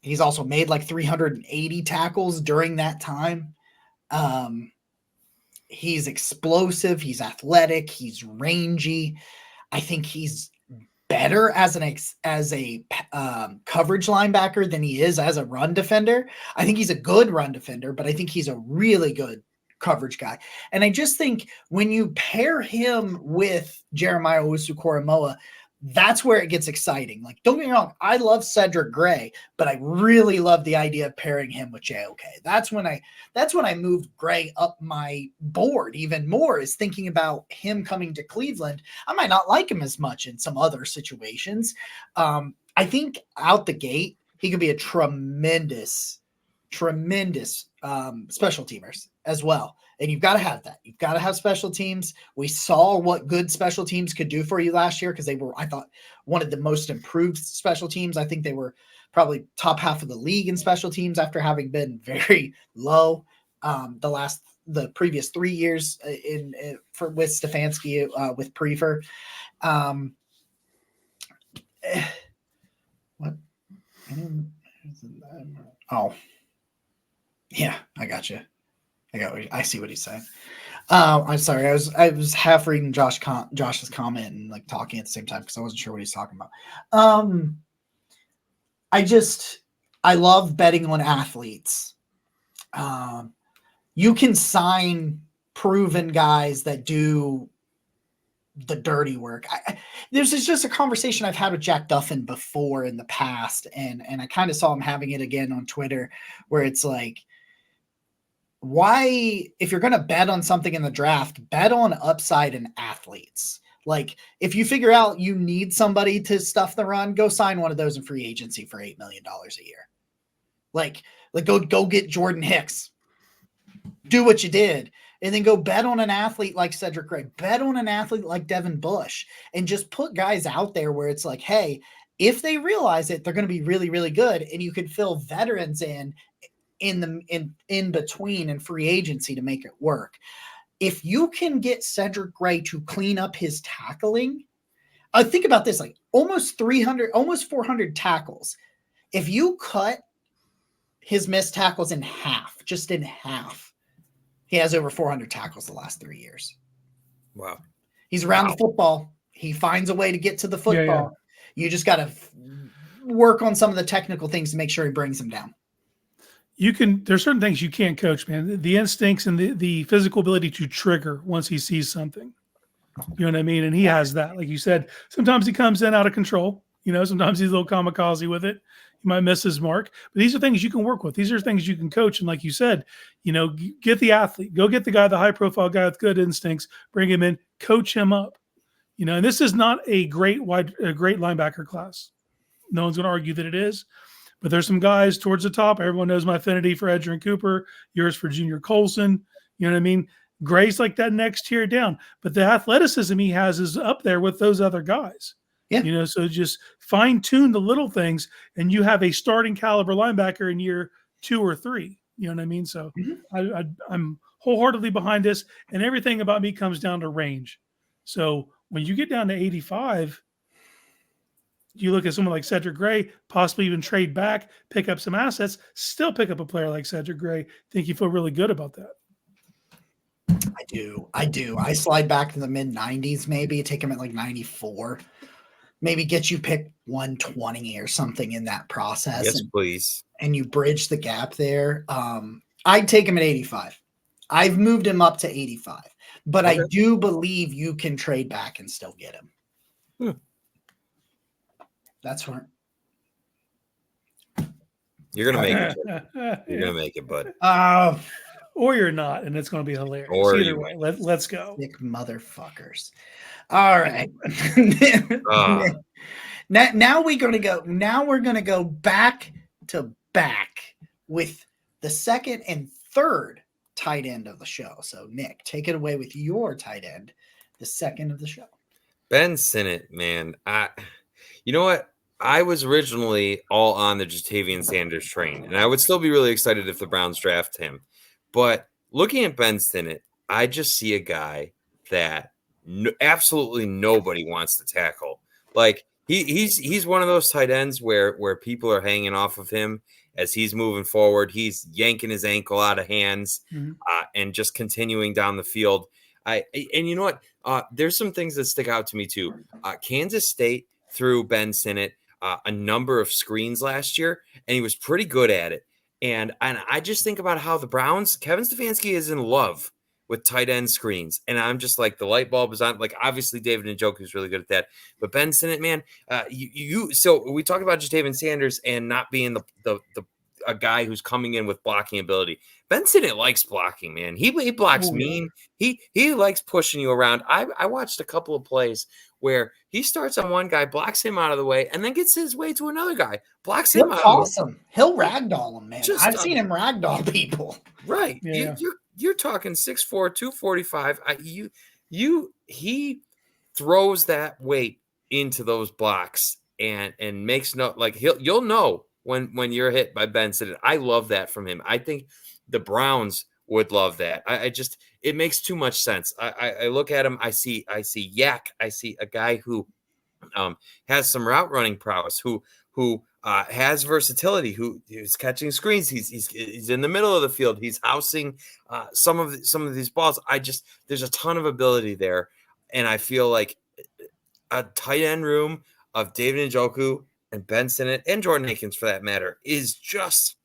A: He's also made like 380 tackles during that time. He's explosive. He's athletic. He's rangy. I think he's better as a coverage linebacker than he is as a run defender. I think he's a good run defender, but I think he's a really good coverage guy. And I just think when you pair him with Jeremiah Owusu-Koramoah, that's where it gets exciting. Like, don't get me wrong, I love Cedric Gray, but I really love the idea of pairing him with JOK. That's when I moved Gray up my board even more, is thinking about him coming to Cleveland. I might not like him as much in some other situations. I think out the gate, he could be a tremendous special teamers as well. And you've got to have that. You've got to have special teams. We saw what good special teams could do for you last year because they were, I thought, one of the most improved special teams. I think they were probably top half of the league in special teams after having been very low the previous 3 years with Stefanski with Prefer. What? Oh, yeah, I got you. I see what he's saying. I'm sorry. I was half reading Josh's comment and like talking at the same time because I wasn't sure what he's talking about. I love betting on athletes. You can sign proven guys that do the dirty work. This is just a conversation I've had with Jack Duffin before in the past, and I kind of saw him having it again on Twitter, where it's like, why, if you're going to bet on something in the draft, bet on upside and athletes. Like, if you figure out you need somebody to stuff the run, go sign one of those in free agency for $8 million a year. Like go get Jordan Hicks. Do what you did. And then go bet on an athlete like Cedric Gray. Bet on an athlete like Devin Bush. And just put guys out there where it's like, hey, if they realize it, they're going to be really, really good. And you could fill veterans in between in free agency to make it work. If you can get Cedric Gray to clean up his tackling, think about this, like almost 400 tackles. If you cut his missed tackles in half, just in half, He has over 400 tackles the last 3 years.
C: Wow.
A: He's around the football. He finds a way to get to the football.
B: Yeah.
A: You just got to work on some of the technical things to make sure he brings them down.
B: There's certain things you can't coach, man. The instincts and the physical ability to trigger once he sees something. You know what I mean? And he has that. Like you said, sometimes he comes in out of control. Sometimes he's a little kamikaze with it. He might miss his mark. But these are things you can work with. These are things you can coach. And like you said, get the athlete. Go get the guy, the high-profile guy with good instincts. Bring him in. Coach him up. And this is not a great linebacker class. No one's going to argue that it is. But there's some guys towards the top. Everyone knows my affinity for Edgerrin Cooper. Yours for Junior Colson. You know what I mean? Gray's like that next tier down. But the athleticism he has is up there with those other guys.
A: Yeah.
B: So just fine-tune the little things, and you have a starting caliber linebacker in year 2 or 3. You know what I mean? So I'm wholeheartedly behind this, and everything about me comes down to range. So when you get down to 85, you look at someone like Cedric Gray, possibly even trade back, pick up some assets, still pick up a player like Cedric Gray. Think you feel really good about that?
A: I do. I slide back to the mid 90s, maybe take him at like 94. Maybe get you pick 120 or something in that process.
C: Yes, please.
A: And you bridge the gap there. I'd take him at 85. I've moved him up to 85, but okay. I do believe you can trade back and still get him. That's right.
C: You're gonna make it. You're gonna make it, bud.
B: Or you're not, and it's gonna be hilarious.
C: Or
B: either way, let's go.
A: Sick motherfuckers. All right. Now we're gonna go. Now we're gonna go back to back with the second and third tight end of the show. So Nick, take it away with your tight end, the second of the show.
C: Ben Sinnott, man. You know what? I was originally all on the Jaavan Sanders train, and I would still be really excited if the Browns draft him. But looking at Ben Sinnott, I just see a guy that absolutely nobody wants to tackle. Like he's one of those tight ends where people are hanging off of him as he's moving forward. He's yanking his ankle out of hands and just continuing down the field. And you know what? There's some things that stick out to me too. Kansas State threw Ben Sinnott a number of screens last year, and he was pretty good at it. And I just think about how the Browns, Kevin Stefanski is in love with tight end screens. And I'm just like, the light bulb is on. Like, obviously, David Njoku is really good at that. But Ben Sinnott, man, so we talk about Jaavan Sanders and not being a guy who's coming in with blocking ability. Ben Sinnott likes blocking, man. He blocks mean. He likes pushing you around. I watched a couple of plays where he starts on one guy, blocks him out of the way, and then gets his way to another guy, blocks him out of the way.
A: He'll ragdoll him, man. I've seen him ragdoll people.
C: Right.
B: Yeah.
C: You're talking 6'4", 245. He throws that weight into those blocks and makes you'll know when you're hit by Ben Sinnott. I love that from him. I think the Browns would love that. It makes too much sense. I look at him. I see Yak. I see a guy who has some route running prowess, who has versatility, who is catching screens. He's in the middle of the field. He's housing some of these balls. There's a ton of ability there, and I feel like a tight end room of David Njoku and Ben Sinnott and Jordan Akins, for that matter, is just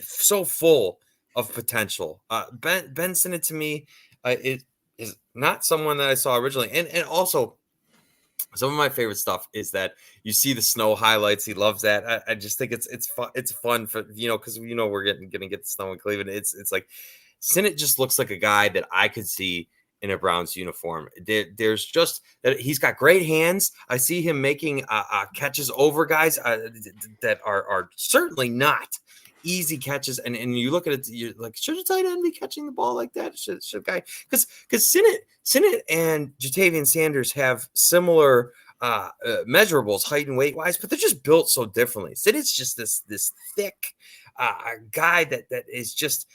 C: so full of potential. Ben Sinnott to me is not someone that I saw originally, and also some of my favorite stuff is that you see the snow highlights. He loves that. I just think it's fun. It's fun for because we're gonna get the snow in Cleveland. It's like Sinnott just looks like a guy that I could see in a Browns uniform. There's just that he's got great hands. I see him making catches over guys that are certainly not easy catches. And you look at it, you're like, should a tight end be catching the ball like that? Should a guy? Because Sinnott and Jaavan Sanders have similar measurables, height and weight wise, but they're just built so differently. Sinnott's just this thick guy that is just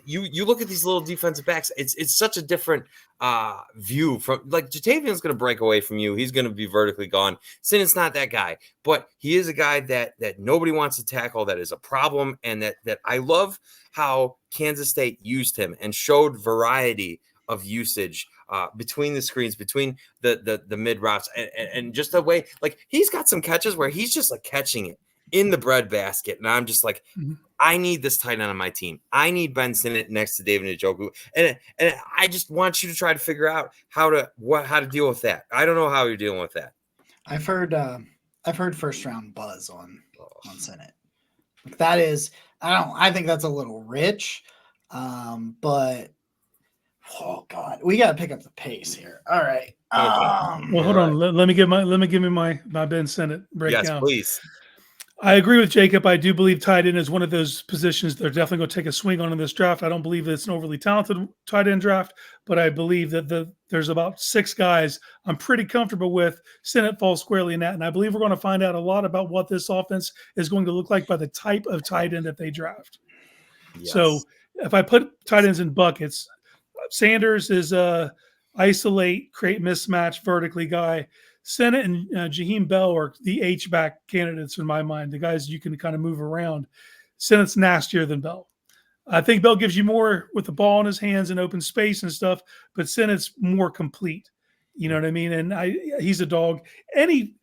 C: you look at these little defensive backs. It's such a different view from like Jatavian's going to break away from you. He's going to be vertically gone. Sinnott's not that guy, but he is a guy that nobody wants to tackle. That is a problem, and that I love how Kansas State used him and showed variety of usage between the screens, between the mid routes, and just the way like he's got some catches where he's just like catching it in the breadbasket, and I'm just like, I need this tight end on my team. I need Ben Sinnott next to David Njoku, and I just want you to try to figure out how to deal with that. I don't know how you're dealing with that.
A: I've heard first round buzz on Sinnott. That is, I think that's a little rich, but oh god, we got to pick up the pace here. All right.
B: Well, hold on. Let me give me my Ben Sinnott breakdown.
C: Yes, please.
B: I agree with Jacob. I do believe tight end is one of those positions they're definitely going to take a swing on in this draft. I don't believe it's an overly talented tight end draft, but I believe that there's about 6 guys I'm pretty comfortable with. Sinnott falls squarely in that, and I believe we're going to find out a lot about what this offense is going to look like by the type of tight end that they draft. Yes. So if I put tight ends in buckets, Sanders is a isolate, create mismatch, vertically guy. Sinnott and Jaheim Bell are the H-back candidates in my mind, the guys you can kind of move around. Sinnott's nastier than Bell. I think Bell gives you more with the ball in his hands and open space and stuff, but Sinnott's more complete. You know what I mean? And he's a dog. Any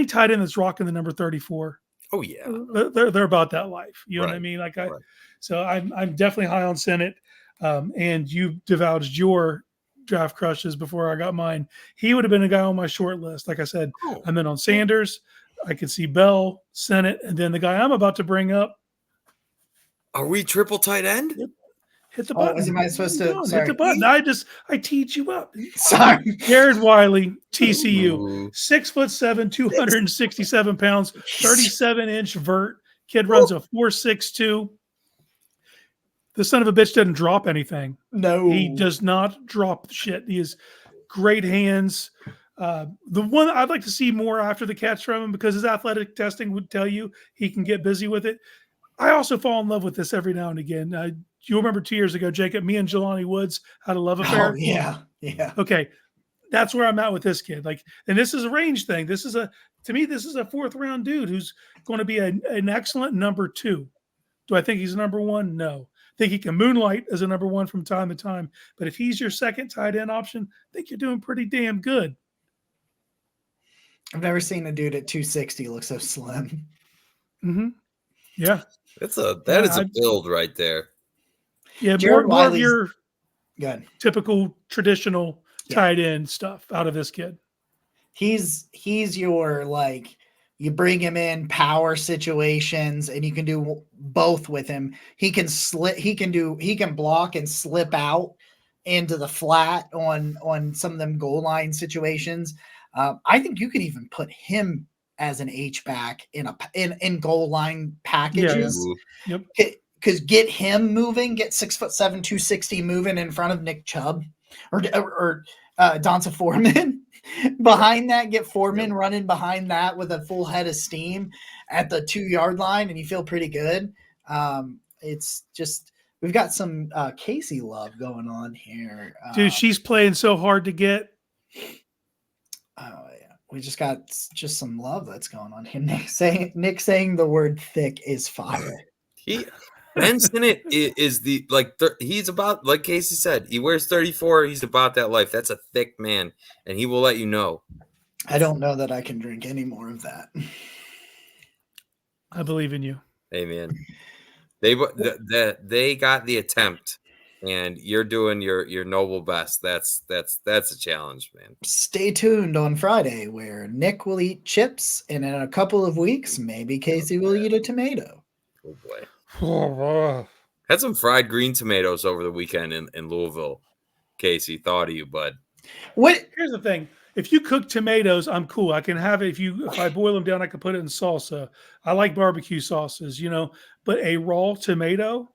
B: tight end that's rocking the number 34.
C: Oh yeah,
B: they're about that life. You know what I mean? So I'm definitely high on Sinnott. And you divulged your draft crushes before I got mine. He would have been a guy on my short list. Like I said, I'm in on Sanders. I could see Bell, Sinnott, and then the guy I'm about to bring up.
C: Are we triple tight end?
B: Hit the button.
A: Am I supposed to?
B: Hit the button. I teed you up.
A: Sorry.
B: Jared Wiley, TCU, 6'7", 267 pounds, 37-inch vert. Kid runs a 4.62. The son of a bitch doesn't drop anything.
A: No.
B: He does not drop shit. He has great hands. The one I'd like to see more after the catch from him because his athletic testing would tell you he can get busy with it. I also fall in love with this every now and again. You remember 2 years ago, Jacob, me and Jelani Woods had a love affair?
A: Oh, yeah. Yeah.
B: Okay. That's where I'm at with this kid. And this is a range thing. To me, this is a 4th-round dude who's going to be an excellent number 2. Do I think he's number 1? No. Think he can moonlight as a number 1 from time to time. But if he's your second tight end option, I think you're doing pretty damn good.
A: I've never seen a dude at 260 look so slim.
B: Mm-hmm. Yeah.
C: That is a build right there.
B: Yeah, more of your typical traditional tight end stuff out of this kid.
A: He's your you bring him in power situations and you can do both with him. He can block and slip out into the flat on some of them goal line situations. I think you can even put him as an H-back in goal line packages.
B: Yeah. Yep.
A: Because get him moving, get 6'7", 260 moving in front of Nick Chubb or Donta Foreman. Behind that, get Foreman running behind that with a full head of steam at the 2-yard line, and you feel pretty good. It's just we've got some Casey love going on here.
B: Dude, she's playing so hard to get.
A: Oh yeah, we just got some love that's going on here. Nick saying the word thick is fire.
C: Ben Sinnott is he's about, like Casey said, he wears 34. He's about that life. That's a thick man, and he will let you know.
A: I don't know that I can drink any more of that.
B: I believe in you.
C: Hey, man. They got the attempt, and you're doing your noble best. That's a challenge, man.
A: Stay tuned on Friday where Nick will eat chips, and in a couple of weeks, maybe Casey will eat a tomato.
C: Oh, boy. Had some fried green tomatoes over the weekend in Louisville. Casey, thought of you, bud.
B: Here's the thing. If you cook tomatoes, I'm cool. I can have it. If I boil them down, I can put it in salsa. I like barbecue sauces, but a raw tomato,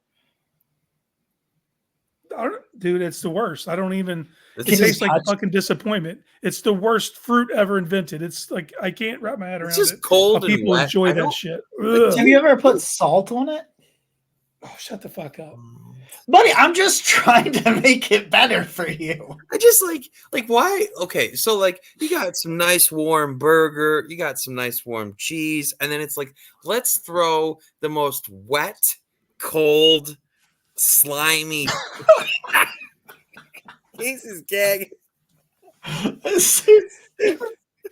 B: dude, it's the worst. I don't even, it tastes like fucking disappointment. It's the worst fruit ever invented. It's like, I can't wrap my head around it.
C: It's just cold and
B: people
C: wet.
B: enjoy that shit.
A: Have you ever put salt on it?
B: Oh, shut the fuck up.
A: Buddy, I'm just trying to make it better for you.
C: I just like why? Okay, so like you got some nice warm burger, you got some nice warm cheese, and then it's like let's throw the most wet, cold, slimy. Casey's gag.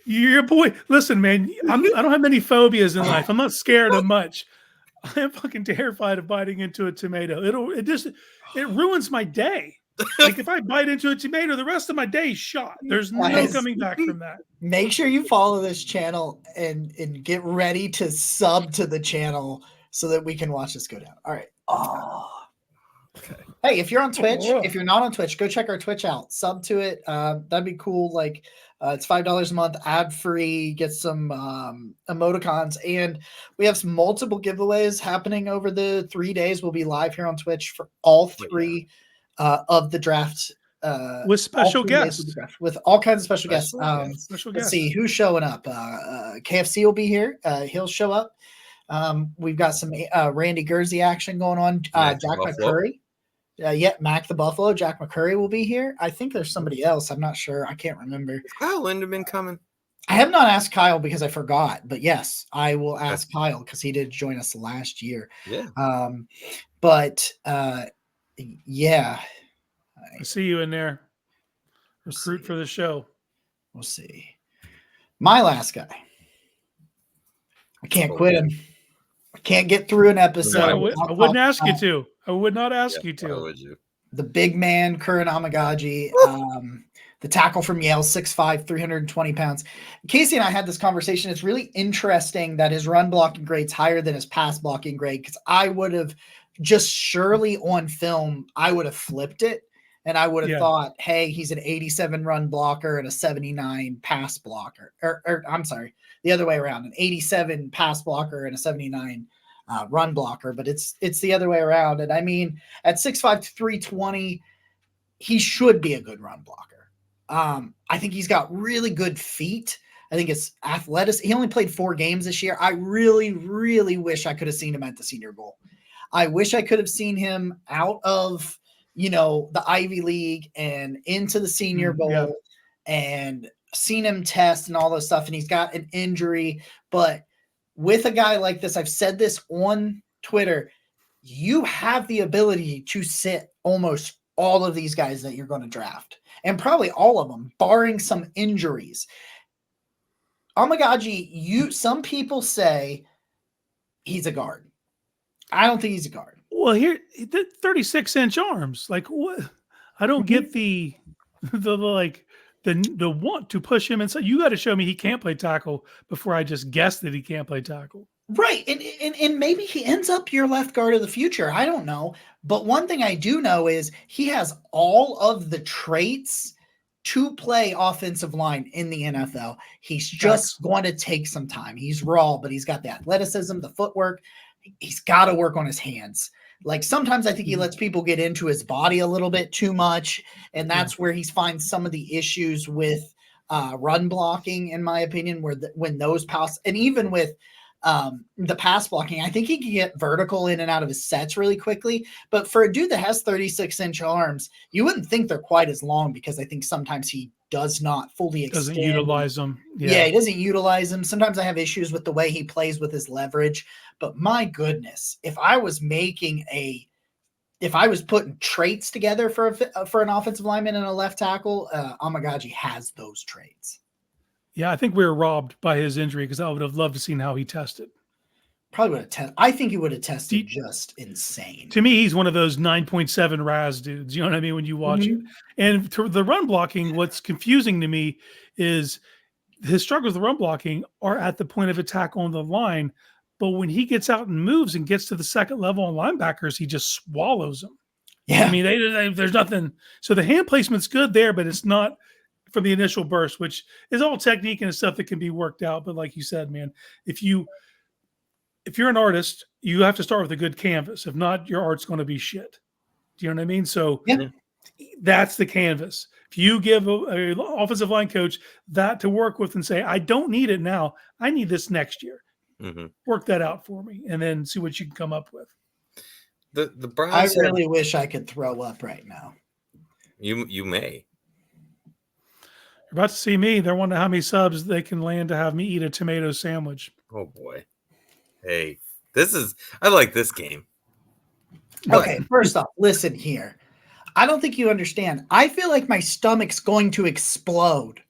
B: Your boy, listen, man. I don't have many phobias in life. I'm not scared of much. I am fucking terrified of biting into a tomato. It ruins my day. Like if I bite into a tomato, the rest of my day is shot. There's no coming back from that.
A: Make sure you follow this channel and get ready to sub to the channel so that we can watch this go down. All right. Oh.
C: Okay.
A: Hey, if you're on Twitch, if you're not on Twitch, go check our Twitch out. Sub to it. That'd be cool. Like it's $5 a month, ad free. Get some emoticons, and we have some multiple giveaways happening over the 3 days. We'll be live here on Twitch for all three of the draft.
B: With special guests,
A: with all kinds of special guests.
B: Let's
A: see who's showing up. KFC will be here. He'll show up. We've got some Randy Guernsey action going on. Jack McCurry. Mac the Buffalo. Jack McCurry will be here. I think there's somebody else. I'm not sure. I can't remember.
C: Is Kyle Lindemann coming?
A: I have not asked Kyle because I forgot. But yes, I will ask Kyle because he did join us last year.
C: Yeah.
A: Yeah.
B: I see you in there. Recruit for the show.
A: We'll see. My last guy. I can't quit him. I can't get through an episode.
B: I wouldn't ask you to. I would not ask you to.
C: Why would you?
A: The big man, Curran Amagaji, the tackle from Yale, 6'5", 320 pounds. Casey and I had this conversation. It's really interesting that his run blocking grade's higher than his pass blocking grade, because I would have just surely on film, I would have flipped it. And I would have thought, hey, he's an 87 run blocker and a 79 pass blocker. Or I'm sorry, the other way around, an 87 pass blocker and a 79 run blocker. But it's the other way around. And I mean, at 6'5", 320, he should be a good run blocker. I think he's got really good feet. I think it's athleticism. He only played 4 games this year. I really, really wish I could have seen him at the Senior Bowl. I wish I could have seen him out of the Ivy League and into the Senior Bowl and seen him test and all those stuff. And he's got an injury, but with a guy like this, I've said this on Twitter, you have the ability to sit almost all of these guys that you're going to draft, and probably all of them, barring some injuries. Amagaji, some people say he's a guard. I don't think he's a guard.
B: Well, here, 36-inch arms. Like what? I don't get the want to push him inside. You got to show me he can't play tackle before I just guess that he can't play tackle.
A: Right, and maybe he ends up your left guard of the future. I don't know, but one thing I do know is he has all of the traits to play offensive line in the NFL. He's just going to take some time. He's raw, but he's got the athleticism, the footwork. He's got to work on his hands. Like sometimes I think he lets people get into his body a little bit too much, and that's where he finds some of the issues with run blocking, in my opinion, when those pass, and even with the pass blocking, I think he can get vertical in and out of his sets really quickly. But for a dude that has 36-inch arms, you wouldn't think they're quite as long, because I think sometimes he does not fully extend.
B: Doesn't utilize them.
A: Yeah, he doesn't utilize them. Sometimes I have issues with the way he plays with his leverage. But my goodness, if I was putting traits together for an offensive lineman and a left tackle, Amagaji has those traits.
B: Yeah, I think we were robbed by his injury, because I would have loved to seen how he tested.
A: Probably would have tested. I think he would have tested just insane.
B: To me, he's one of those 9.7 RAS dudes. You know what I mean? When you watch it. And to the run blocking, what's confusing to me is his struggles with run blocking are at the point of attack on the line. But when he gets out and moves and gets to the second level on linebackers, he just swallows them.
A: Yeah.
B: I mean, there's nothing. So the hand placement's good there, but it's not from the initial burst, which is all technique and stuff that can be worked out. But like you said, man, if you're an artist, you have to start with a good canvas. If not, your art's going to be shit. Do you know what I mean? So that's the canvas. If you give a offensive line coach that to work with and say, I don't need it now, I need this next year. Work that out for me, and then see what you can come up with.
C: The
A: I
C: Browns.
A: really wish I could throw up right now.
C: You may.
B: You're about to see me. They're wondering how many subs they can land to have me eat a tomato sandwich.
C: Oh boy. Hey, I like this game. But
A: Okay, first off, listen here. I don't think you understand. I feel like my stomach's going to explode.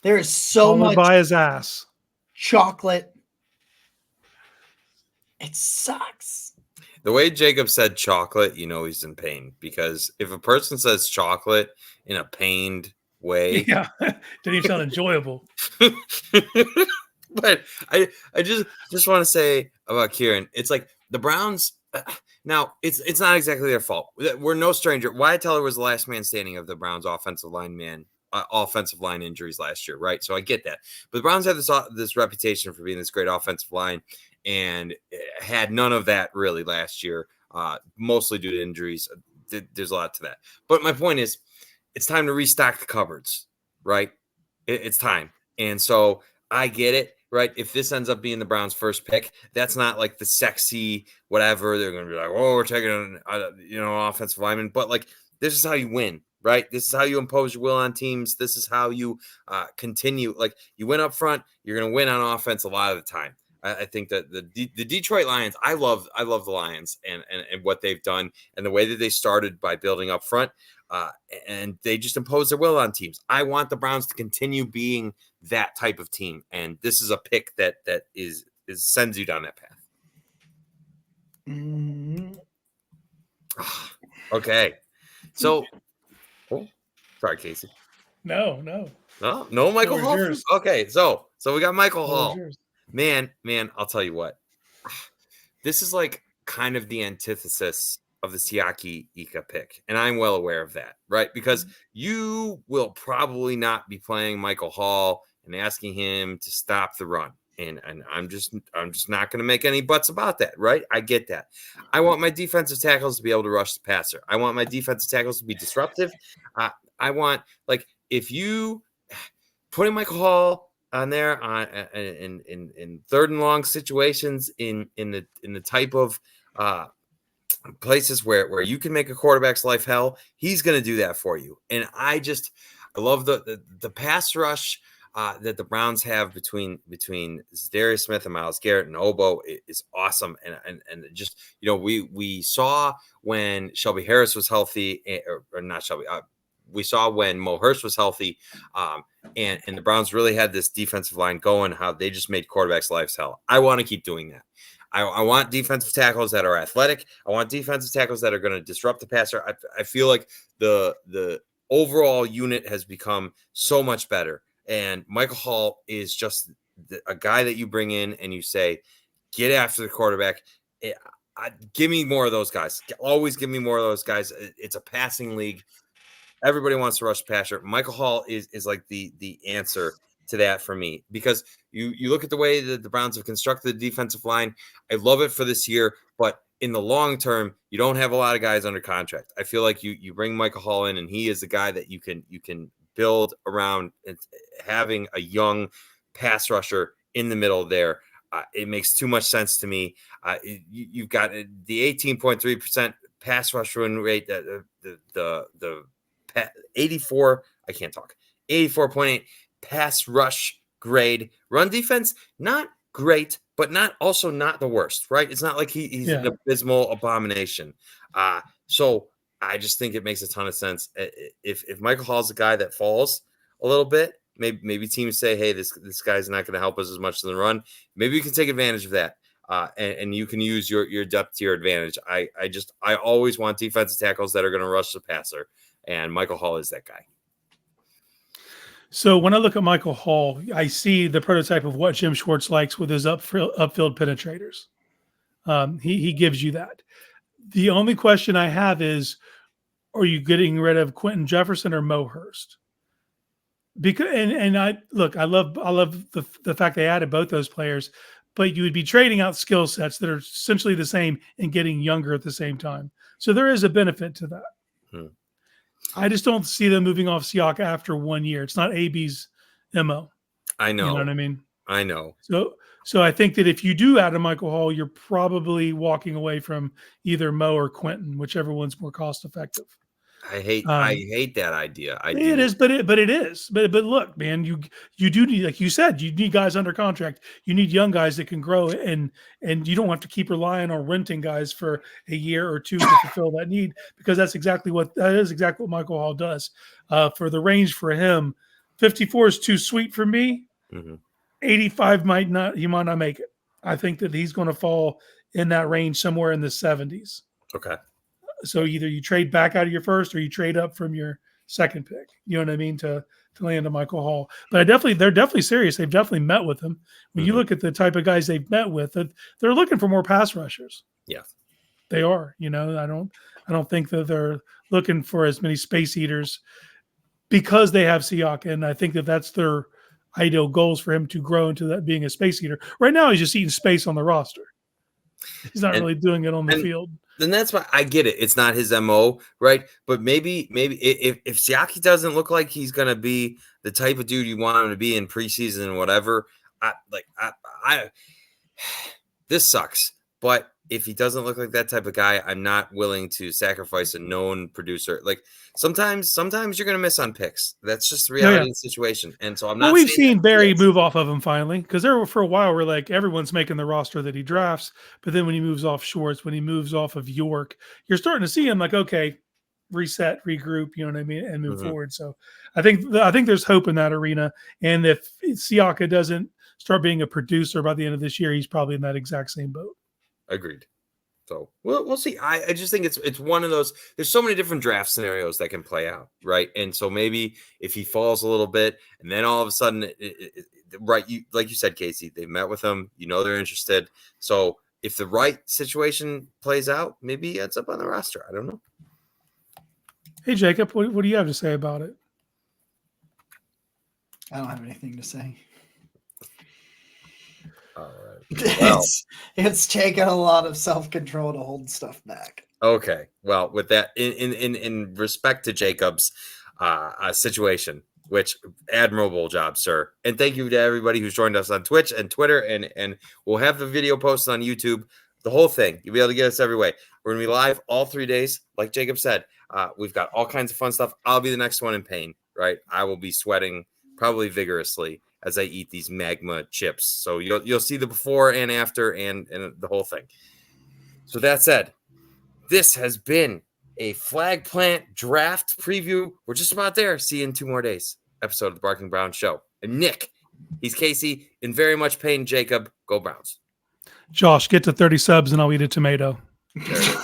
A: There is so
B: Followed
A: much
B: by his ass.
A: chocolate. It sucks.
C: the way Jacob said chocolate, he's in pain, because if a person says chocolate in a pained way,
B: Yeah, didn't even sound enjoyable.
C: but I just want to say about Kieran, it's like the Browns. Now it's not exactly their fault. We're no stranger. Wyatt Teller was the last man standing of the Browns offensive line injuries last year, right? So I get that, but the Browns have this reputation for being this great offensive line, and had none of that really last year, mostly due to injuries. There's a lot to that, but my point is, it's time to restock the cupboards, right? It's time, and so I get it. Right. If this ends up being the Browns' first pick, that's not like the sexy whatever. They're going to be like, oh, we're taking an offensive lineman. But like, this is how you win, right? This is how you impose your will on teams. This is how you continue. Like, you win up front, you're going to win on offense a lot of the time. I think that the Detroit Lions, I love the Lions and what they've done, and the way that they started by building up front. And they just impose their will on teams. I want the Browns to continue being that type of team, and this is a pick that is sends you down that path.
A: Mm-hmm.
C: Okay, so sorry, Casey.
B: No,
C: Michael Hall. Okay, so we got Michael Hall. Man, I'll tell you what. This is like kind of the antithesis of the Siaki Ika pick, and I'm well aware of that, right? Because you will probably not be playing Michael Hall and asking him to stop the run, and I'm just not going to make any buts about that, right? I get that. I want my defensive tackles to be able to rush the passer. I want my defensive tackles to be disruptive. I want, like, if you putting Michael Hall on there in third and long situations in the type of places where you can make a quarterback's life hell, he's going to do that for you. And I love the pass rush that the Browns have between Zadarius Smith and Myles Garrett and Obo is awesome. And just, we saw when Shelby Harris was healthy, or not Shelby. We saw when Mo Hurst was healthy, and the Browns really had this defensive line going, how they just made quarterbacks' lives hell. I want to keep doing that. I want defensive tackles that are athletic. I want defensive tackles that are going to disrupt the passer. I feel like the overall unit has become so much better. And Michael Hall is just a guy that you bring in and you say, get after the quarterback. Give me more of those guys. Always give me more of those guys. It's a passing league. Everybody wants to rush the passer. Michael Hall is like the answer to that for me, because you look at the way that the Browns have constructed the defensive line. I love it for this year, but in the long term, you don't have a lot of guys under contract. I feel like you bring Michael Hall in, and he is the guy that you can build around having a young pass rusher in the middle there. It makes too much sense to me. You've got the 18.3% pass rush win rate, the 84. I can't talk. 84.8 pass rush grade. Run defense, not great, but not the worst, right? It's not like he's an abysmal abomination. So I just think it makes a ton of sense. If Michael Hall's the guy that falls a little bit, maybe teams say, hey, this guy's not going to help us as much as the run. Maybe you can take advantage of that. And you can use your depth to your advantage. I always want defensive tackles that are going to rush the passer, and Michael Hall is that guy.
B: So when I look at Michael Hall, I see the prototype of what Jim Schwartz likes with his upfield penetrators. He gives you that. The only question I have is, are you getting rid of Quentin Jefferson or Mo Hurst? Because I love the fact they added both those players, but you would be trading out skill sets that are essentially the same and getting younger at the same time. So there is a benefit to that. I just don't see them moving off Siaka after 1 year. It's not AB's MO.
C: I know.
B: You know what I mean?
C: I know.
B: So I think that if you do add a Michael Hall, you're probably walking away from either Mo or Quentin, whichever one's more cost effective.
C: I hate that idea.
B: It is, but it is. But look, man, you do need, like you said, you need guys under contract. You need young guys that can grow, and you don't have to keep relying on renting guys for a year or two to fulfill that need, because that is exactly what Michael Hall does. For the range for him, 54 is too sweet for me.
C: Mm-hmm.
B: 85 might not make it. I think that he's going to fall in that range somewhere in the 70s.
C: Okay.
B: So either you trade back out of your first, or you trade up from your second pick. You know what I mean, to land a Michael Hall. But they're definitely serious. They've definitely met with him. When you look at the type of guys they've met with, they're looking for more pass rushers.
C: Yeah,
B: they are. You know, I don't think that they're looking for as many space eaters, because they have Siaka, and I think that that's their ideal goals for him to grow into that being a space eater. Right now, he's just eating space on the roster. He's not really doing it on the field.
C: Then that's why I get it. It's not his MO, right? But maybe if Siaki doesn't look like he's gonna be the type of dude you want him to be in preseason and whatever, this sucks. But if he doesn't look like that type of guy, I'm not willing to sacrifice a known producer. Like sometimes you're gonna miss on picks. That's just the reality of the situation. And so I'm not.
B: Well, we've seen Barry move off of him finally, because there were, for a while, we're like, everyone's making the roster that he drafts, but then when he moves off Schwartz, when he moves off of York, you're starting to see him like, okay, reset, regroup, you know what I mean, and move forward. So I think there's hope in that arena. And if Siaka doesn't start being a producer by the end of this year, he's probably in that exact same boat.
C: Agreed. So we'll see. I just think it's one of those. There's so many different draft scenarios that can play out, right? And so maybe if he falls a little bit, and then all of a sudden, right? You like you said, Casey, they met with him. You know they're interested. So if the right situation plays out, maybe he ends up on the roster. I don't know.
B: Hey Jacob, what do you have to say about it?
A: I don't have anything to say.
C: All right. Well,
A: it's taken a lot of self-control to hold stuff back.
C: Okay. Well, with that, in respect to Jacob's situation, which admirable job, sir. And thank you to everybody who's joined us on Twitch and Twitter, and we'll have the video posted on YouTube, the whole thing. You'll be able to get us every way. We're going to be live all 3 days. Like Jacob said, we've got all kinds of fun stuff. I'll be the next one in pain, right? I will be sweating probably vigorously as I eat these magma chips. So you'll see the before and after and the whole thing. So that said, this has been a Flag Plant Draft preview. We're just about there. See you in 2 more days. Episode of the Barking Browns Show. And Nick, he's Casey, in very much pain. Jacob, go Browns.
B: Josh, get to 30 subs and I'll eat a tomato.
C: There